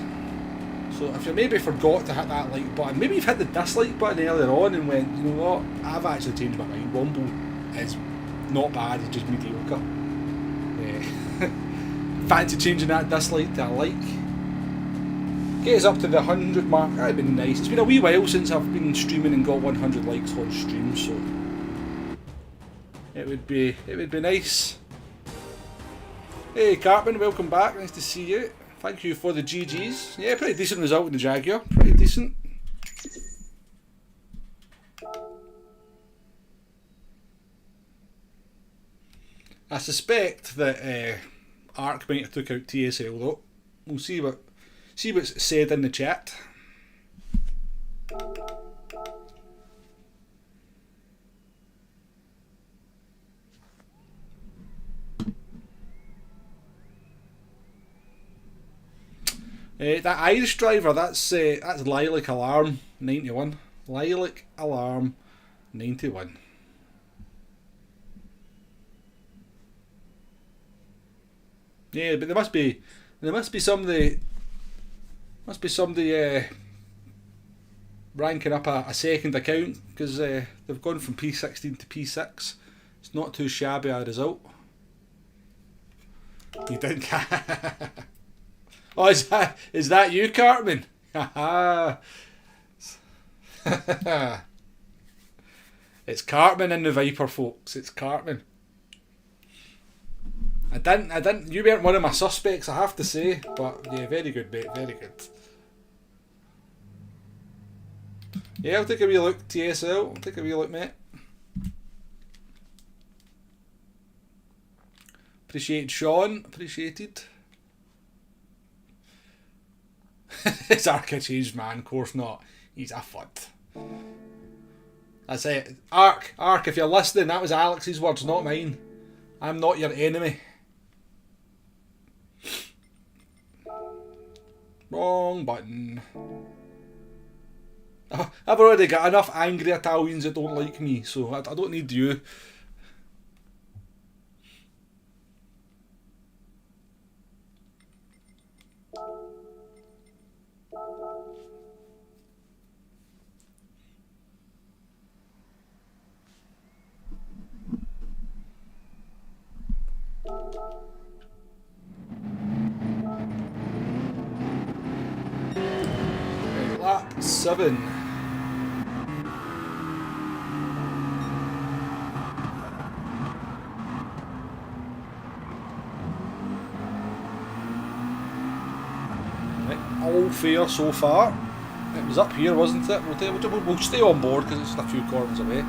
So if you maybe forgot to hit that like button, maybe you've hit the dislike button earlier on and went, you know what, I've actually changed my mind. Womble is not bad, it's just mediocre. Fancy changing that dislike to a like. Get us up to the 100 mark, that'd be nice. It's been a wee while since I've been streaming and got 100 likes on stream, so it would be nice. Hey Cartman, welcome back, nice to see you. Thank you for the GGs. Yeah, pretty decent result in the Jaguar, pretty decent. I suspect that Ark might have took out TSL though. We'll see what's said in the chat. That Irish driver, that's Lilac Alarm 91. Lilac Alarm 91. Yeah, but there must be somebody ranking up a second account, because they've gone from P16 to P6. It's not too shabby a result. You did. Oh, is that you, Cartman? It's Cartman and the Viper, folks. It's Cartman. I didn't. You weren't one of my suspects, I have to say. But yeah, very good, mate. Very good. Yeah, I'll take a wee look, TSL. I'll take a wee look, mate. Appreciate Sean. Appreciated. It's Ark a changed man, of course not. He's a fud. That's it. Ark, if you're listening, that was Alex's words, not mine. I'm not your enemy. Wrong button. I've already got enough angry Italians that don't like me, so I don't need you. 7. Right, all fair so far. It was up here, wasn't it? We'll stay on board because it's a few corners away.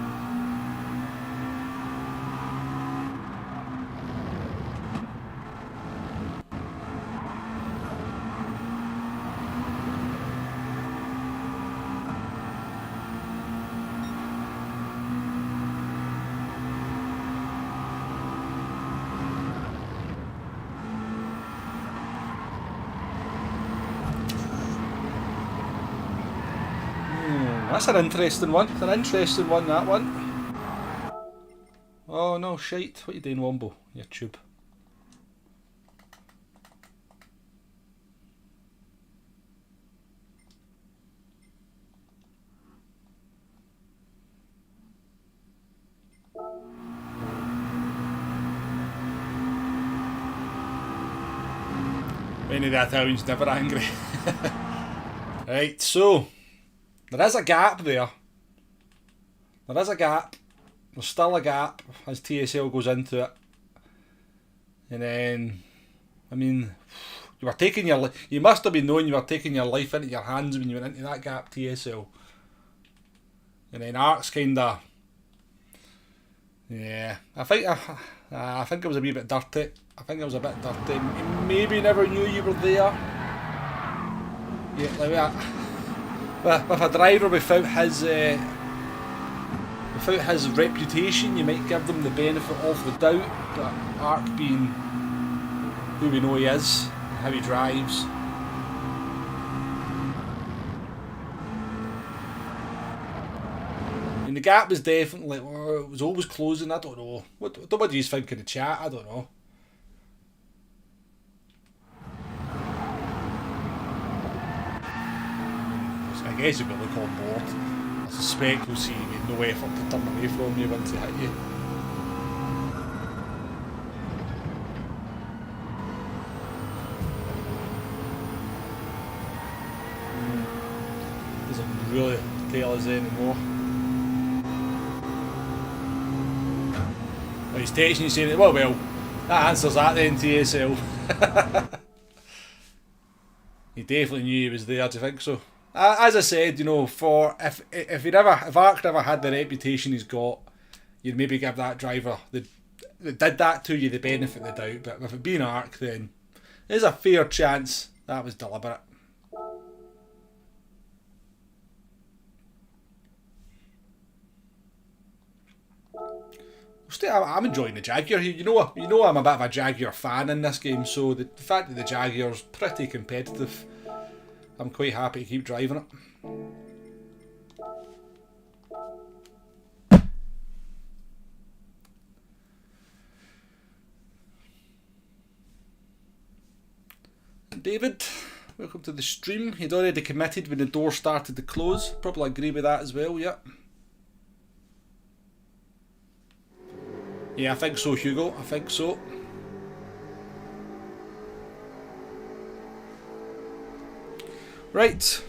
That's an interesting one. It's an interesting one, that one. Oh no, shite. What are you doing, Wombo? Your tube. Any of the Italians never angry. Right, so there is a gap there. There is a gap. There's still a gap as TSL goes into it. And then, I mean, you must have been knowing you were taking your life into your hands when you went into that gap, TSL. And then Arc's kinda, yeah, I think it was a wee bit dirty. I think it was a bit dirty. He maybe never knew you were there. Yeah, like that. With a driver without his reputation, you might give them the benefit of the doubt, but Arc being who we know he is, how he drives. I mean, the gap was definitely, it was always closing, I don't know. What do you think in the chat? I don't know. I guess you've got to look on board. I suspect we'll see you made no effort to turn away from you once they hit you. Doesn't really tell us anymore. Well, he's texting you saying, well, that answers that then, TSL. He definitely knew he was there, do you think so? As I said, you know, if Arc never had the reputation he's got, you'd maybe give that driver that did that to you the benefit of the doubt. But with it being Arc, then there's a fair chance that was deliberate. I'm enjoying the Jaguar here. You know I'm a bit of a Jaguar fan in this game, so the fact that the Jaguar's pretty competitive, I'm quite happy to keep driving it. David, welcome to the stream. He'd already committed when the door started to close. Probably agree with that as well, yeah. Yeah, I think so, Hugo. I think so. Right.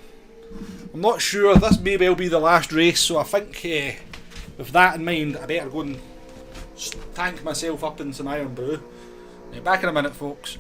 I'm not sure. This may well be the last race, so I think with that in mind, I better go and tank myself up in some Iron Brew. Back in a minute, folks.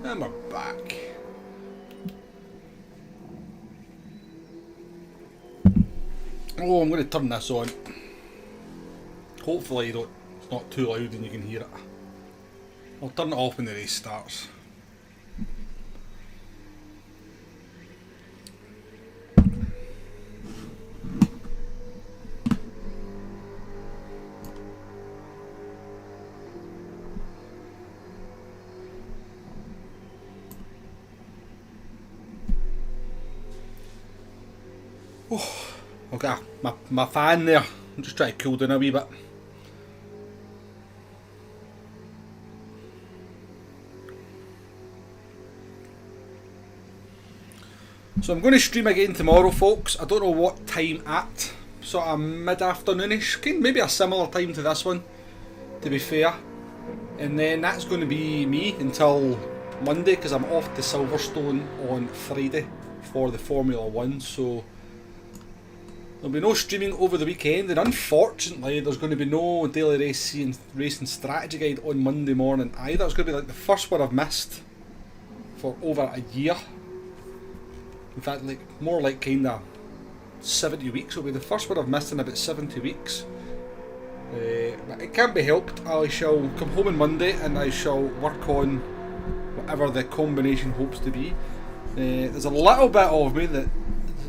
And we're back. Oh, I'm going to turn this on. Hopefully it's not too loud and you can hear it. I'll turn it off when the race starts. Oh, okay, my fan there. I'm just trying to cool down a wee bit. So I'm going to stream again tomorrow, folks. I don't know what time at. Sort of mid-afternoonish. Maybe a similar time to this one, to be fair. And then that's going to be me until Monday, because I'm off to Silverstone on Friday for the Formula 1. So there'll be no streaming over the weekend, and unfortunately there's going to be no daily racing strategy guide on Monday morning either. It's going to be like the first one I've missed for over a year. In fact, like more like kinda 70 weeks. It'll be the first one I've missed in about 70 weeks. But it can't be helped. I shall come home on Monday and I shall work on whatever the combination hopes to be. There's a little bit of me that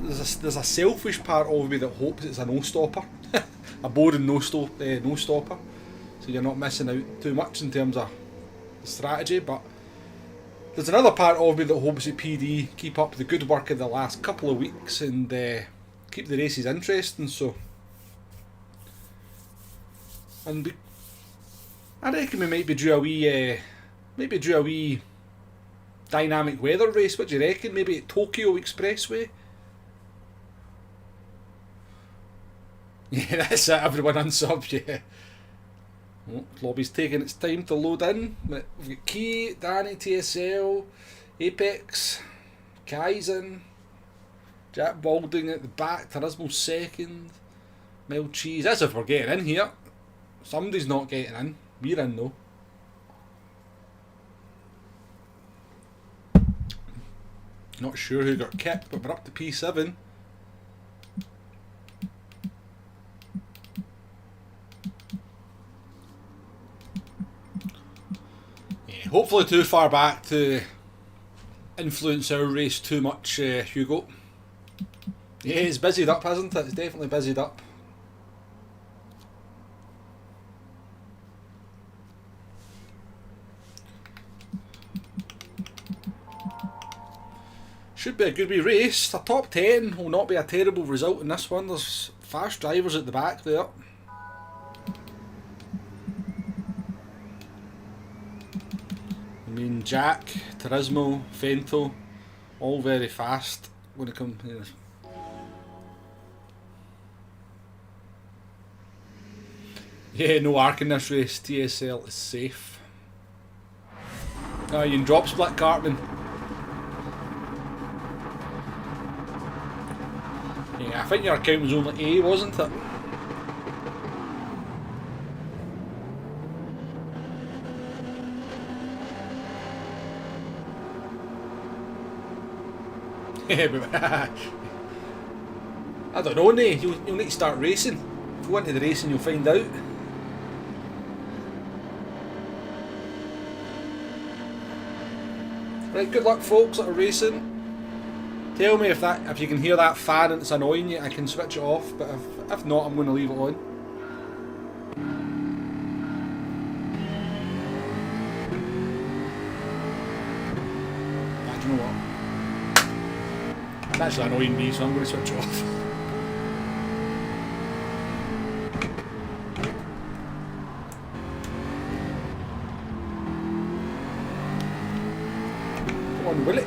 there's a selfish part of me that hopes it's a no-stopper, a boring no-stopper, so you're not missing out too much in terms of the strategy. But there's another part of me that hopes that PD keep up the good work of the last couple of weeks and keep the races interesting. So, and I reckon we might be due a wee dynamic weather race. What do you reckon? Maybe at Tokyo Expressway. Yeah, that's it, everyone unsub, yeah. Oh, lobby's taking its time to load in. We've got Key, Danny, TSL, Apex, Kaizen, Jack Balding at the back, Turismo second, Mel Cheese. As if we're getting in here. Somebody's not getting in. We're in though. Not sure who got kicked, but we're up to P7. Hopefully too far back to influence our race too much, Hugo. Yeah, it's busied up, hasn't it? It's definitely busied up. Should be a good wee race. A top 10 will not be a terrible result in this one. There's fast drivers at the back there. I mean, Jack, Turismo, Fento, all very fast when it comes. Yeah, no arc in this race. TSL is safe. You can drop split, Cartman. Yeah, I think your account was only A, wasn't it? I don't know, you'll need to start racing. If you go into the racing, you'll find out. Right, good luck folks that are racing. Tell me if you can hear that fan and it's annoying you, I can switch it off, but if not, I'm going to leave it on. Do you know what? It's actually annoying me, so I'm going to switch it off. Come on, will it?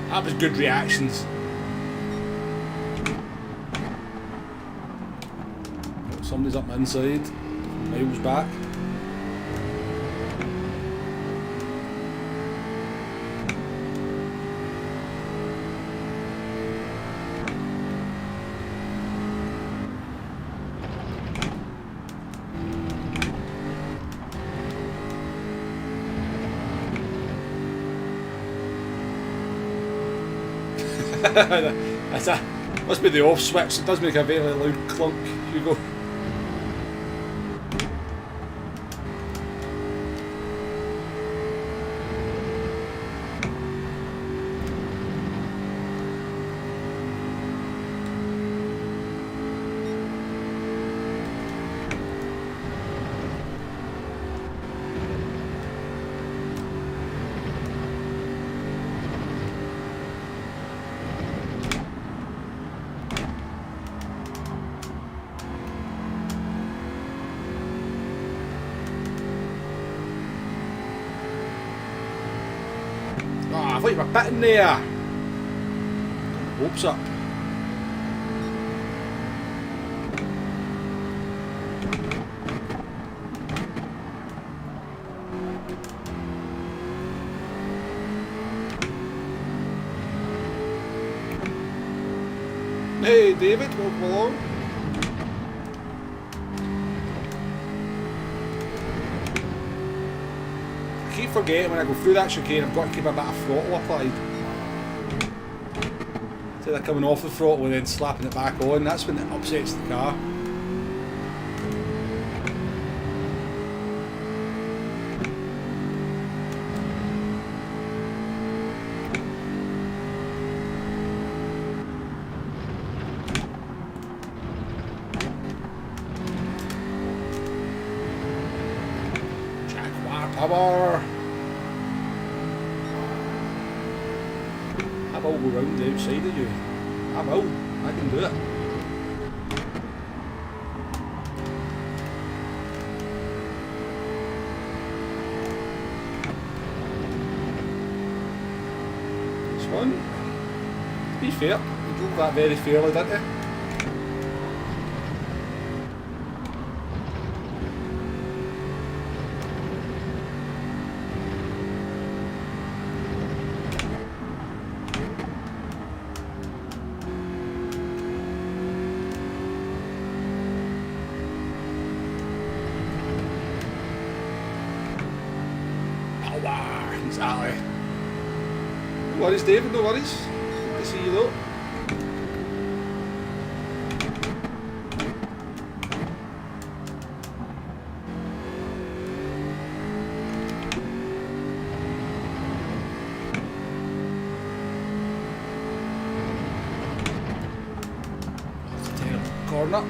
That was good reactions. Somebody's up my inside. Miles back. That's a, must be the off switch. It does make a very loud clunk, Hugo. I thought you were bitting there. Got my hopes up. Hey David, welcome along. I keep forgetting when I go through that chicane I've got to keep a bit of throttle applied. Instead of coming off the throttle and then slapping it back on, that's when it upsets the car. Power! I will go round the outside of you. I will. I can do it. This one, to be fair, you drove that very fairly, didn't you? Exactly. No worries, David, no worries. Good to see you though. That's a terrible corner.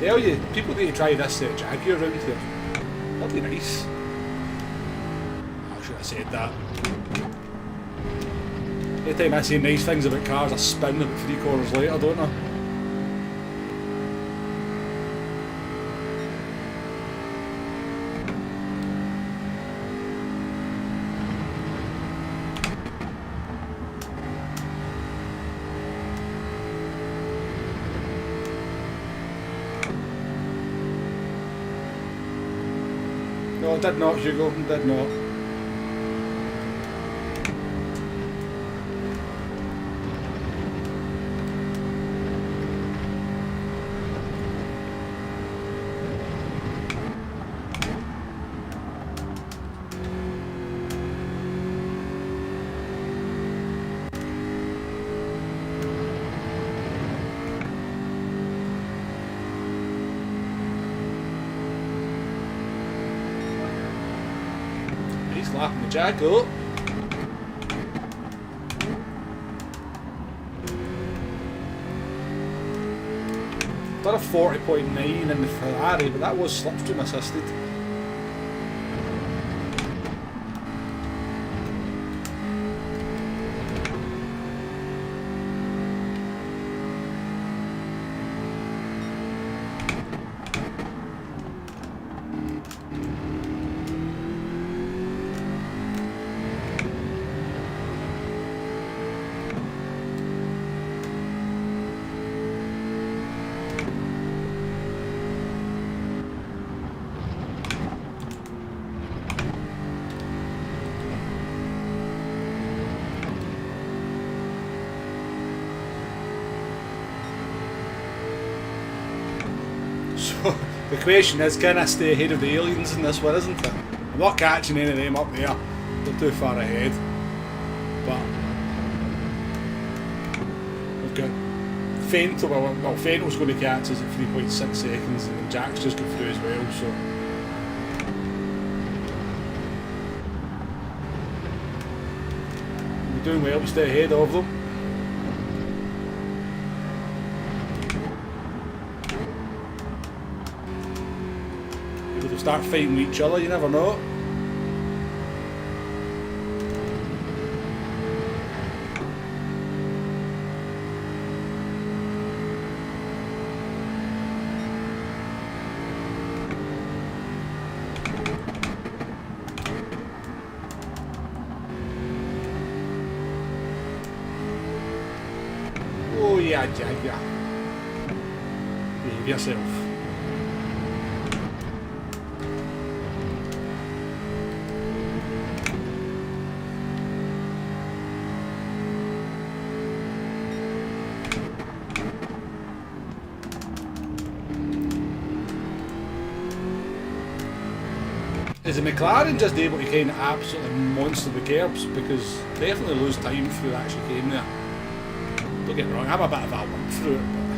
Tell you, people need to try this Jaguar around here. That'd be nice. I should have said that. Every time I say nice things about cars, I spin about 3 corners later, don't I? No, I did not, Hugo, I did not. He's lapping the Jag up. Done a 40.9 in the Ferrari, but that was slipstream assisted. The question is, can I stay ahead of the aliens in this one, isn't it? I'm not catching any of them up there. They're too far ahead. But we've got Fentel, well, Fentel's going to catch us at 3.6 seconds, and then Jack's just got through as well, so. We're doing well to stay ahead of them. Maybe they'll start fighting with each other, you never know. Yeah. Behave yourself. Is the McLaren just able to kind of absolutely monster the curbs? Because definitely lose time through that chicane there. Don't get me wrong, I'm a bit of a lump through it, but...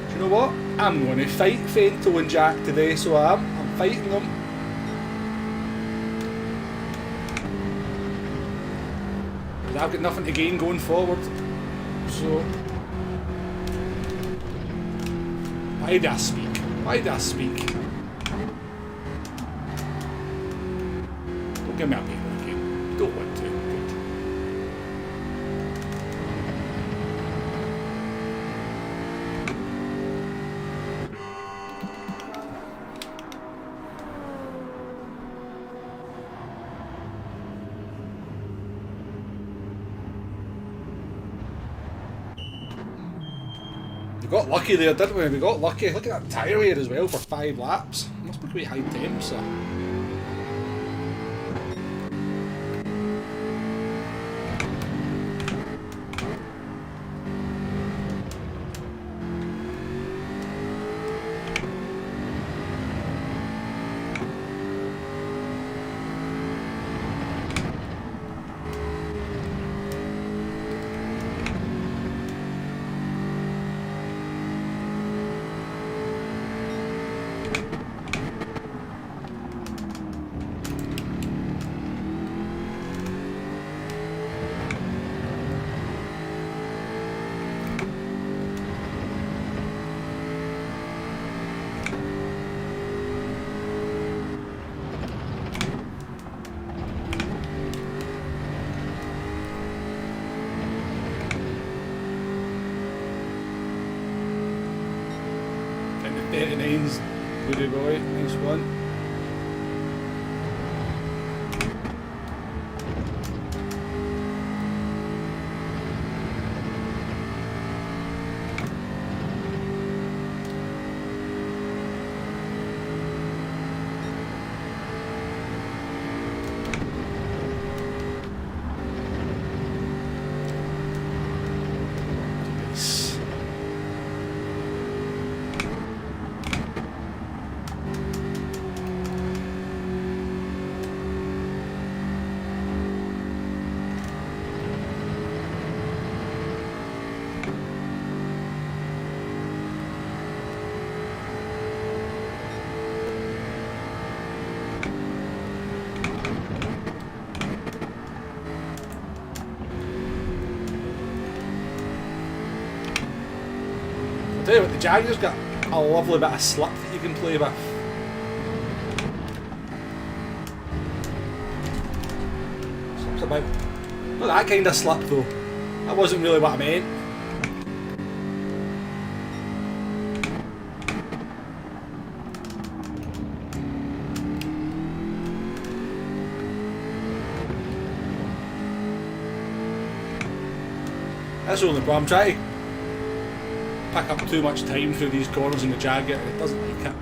Do you know what? I'm going to fight Fentel and Jack today, so I'm fighting them. Because I've got nothing to gain going forward. So... Why do I speak? Why do I speak? Don't give me a paper again. Don't want to. Good. We got lucky there, didn't we? We got lucky. Look at that tyre wear as well for 5 laps. Must be quite high temps, so. Good boy, nice one. I'll tell you what, the Jaguar's got a lovely bit of slip that you can play with. Slip's about... Not that kind of slip though. That wasn't really what I meant. That's the only problem. I'm trying to pick up too much time through these corners in the Jaguar and it doesn't like it.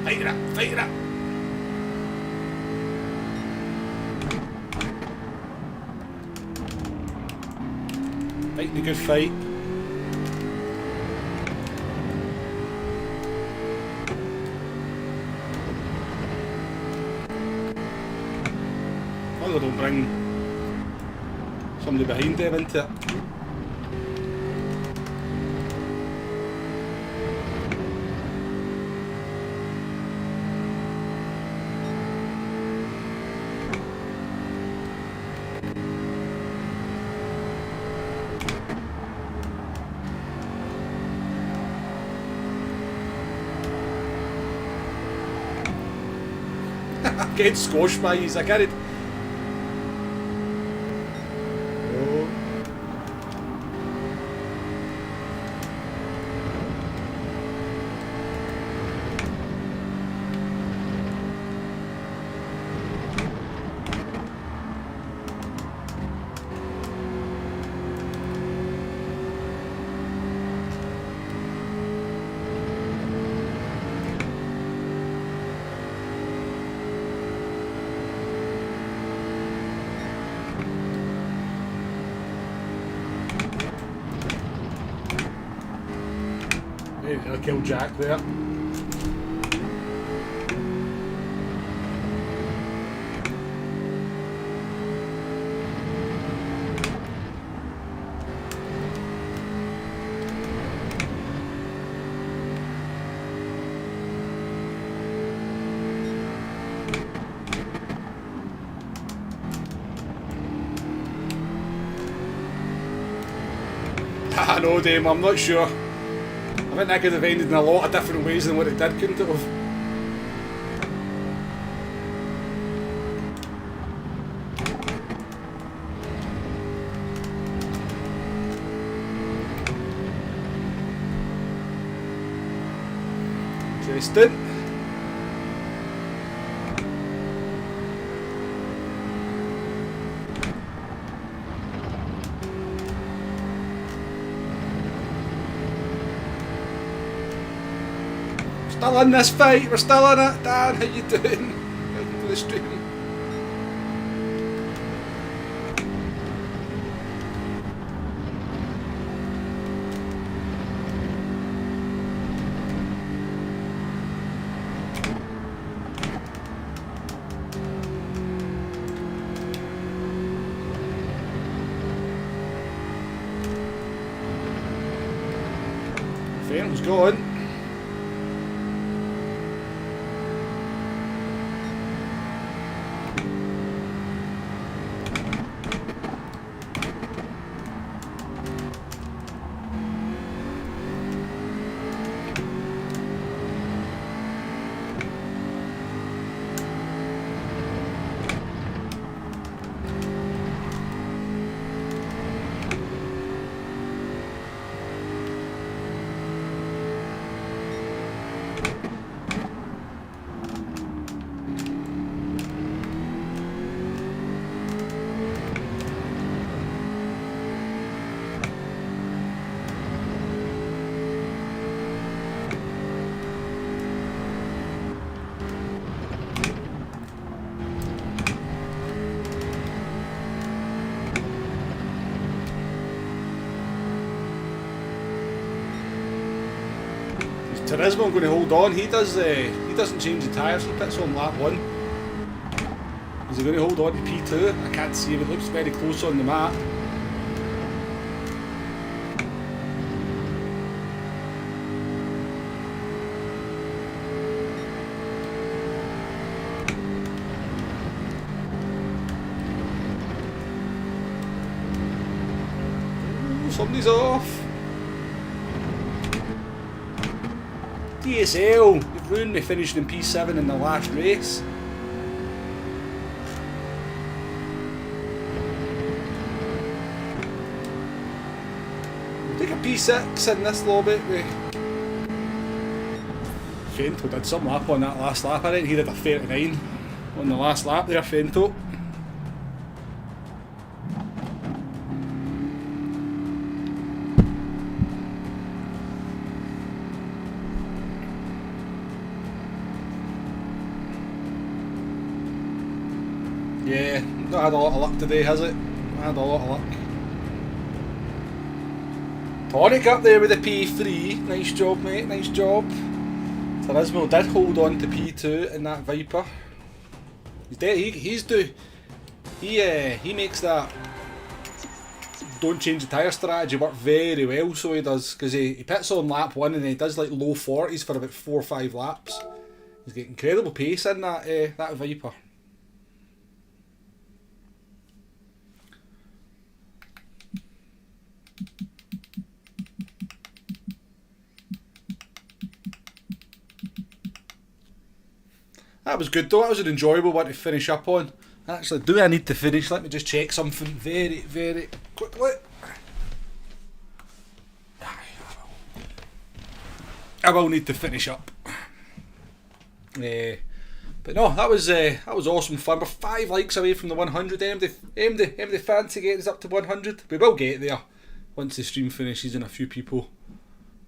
Fight it up, fight it up. Fighting a good fight. Oh, they don't bring somebody behind them into it. Getting squashed by these, I get it. Oh. I killed Jack there. I know, Dame, I'm not sure. I think that could have ended in a lot of different ways than what it did, couldn't it have? Interesting. Still in this fight, we're still in it. Dan, how you doing? Welcome to the stream. Fairham's gone. Turismo going to hold on? He doesn't change the tyres. He pits on lap 1. Is he going to hold on to P2? I can't see him. It looks very close on the map. Somebody's off. DSL, you've ruined me finishing in P7 in the last race. We'll take a P6 in this lobby. Fento did some lap on that last lap. I think he did a 39 on the last lap there, Fento. Yeah, not had a lot of luck today, has it? Not had a lot of luck. Tonic up there with the P3. Nice job, mate. Nice job. Turismo did hold on to P2 in that Viper. He's dead. He makes that don't change the tyre strategy work very well. So he does, because he pits on lap 1 and he does like low 40s for about 4 or 5 laps. He's got incredible pace in that Viper. That was good though, that was an enjoyable one to finish up on. Actually, do I need to finish? Let me just check something very, very quickly. I will need to finish up. But no, that was awesome fun. We're 5 likes away from the 100. MD fancy getting us up to 100. We will get there once the stream finishes and a few people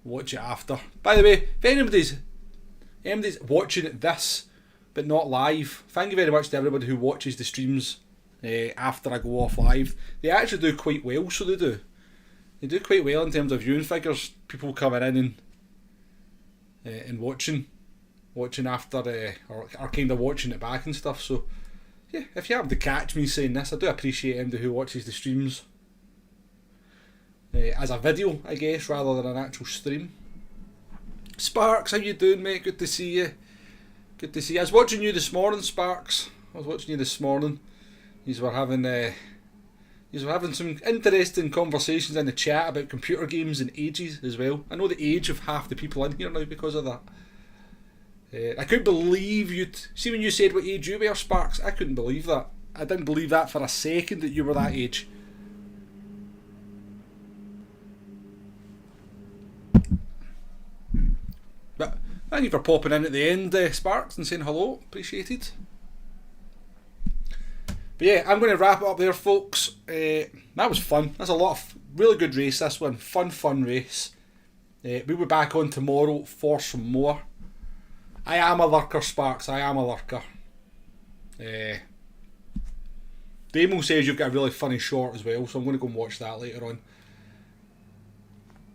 watch it after. By the way, if anybody's watching this but not live, thank you very much to everybody who watches the streams after I go off live. They actually do quite well, so they do. They do quite well in terms of viewing figures. People coming in and watching after or kind of watching it back and stuff. So yeah, if you happen to catch me saying this, I do appreciate anybody who watches the streams as a video, I guess, rather than an actual stream. Sparks, how you doing, mate? Good to see you. Good to see you. I was watching you this morning, Sparks. I was watching you this morning. You were having some interesting conversations in the chat about computer games and ages as well. I know the age of half the people in here now because of that. I couldn't believe you'd... See when you said what age you were, Sparks? I couldn't believe that. I didn't believe that for a second that you were that age. But thank you for popping in at the end, Sparks, and saying hello. Appreciated. But yeah, I'm going to wrap it up there, folks. That was fun. That's a lot of really good race, this one. Fun race. We'll be back on tomorrow for some more. I am a lurker, Sparks. I am a lurker. Damo says you've got a really funny short as well, so I'm going to go and watch that later on.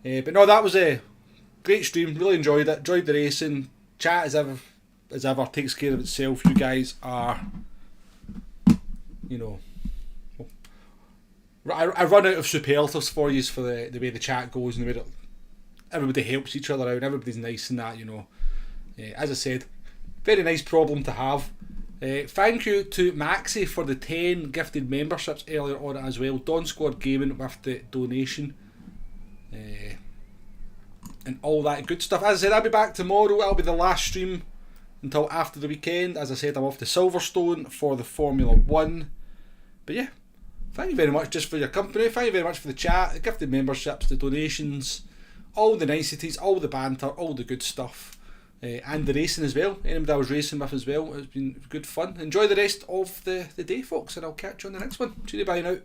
But no, that was a great stream. Really enjoyed it. Enjoyed the racing. Chat as ever takes care of itself. You guys are, you know, I run out of superlatives for you for the way the chat goes and the way that everybody helps each other out and everybody's nice and that, you know. As I said, very nice problem to have. Thank you to Maxi for the 10 gifted memberships earlier on as well. Dawn Squad Gaming with the donation. And all that good stuff. As I said, I'll be back tomorrow. I'll be the last stream until after the weekend. As I said, I'm off to Silverstone for the Formula 1. But yeah, thank you very much just for your company. Thank you very much for the chat, the gifted memberships, the donations, all the niceties, all the banter, all the good stuff. And the racing as well. Anybody I was racing with as well. It's been good fun. Enjoy the rest of the day, folks, and I'll catch you on the next one. Cheerio, bye now.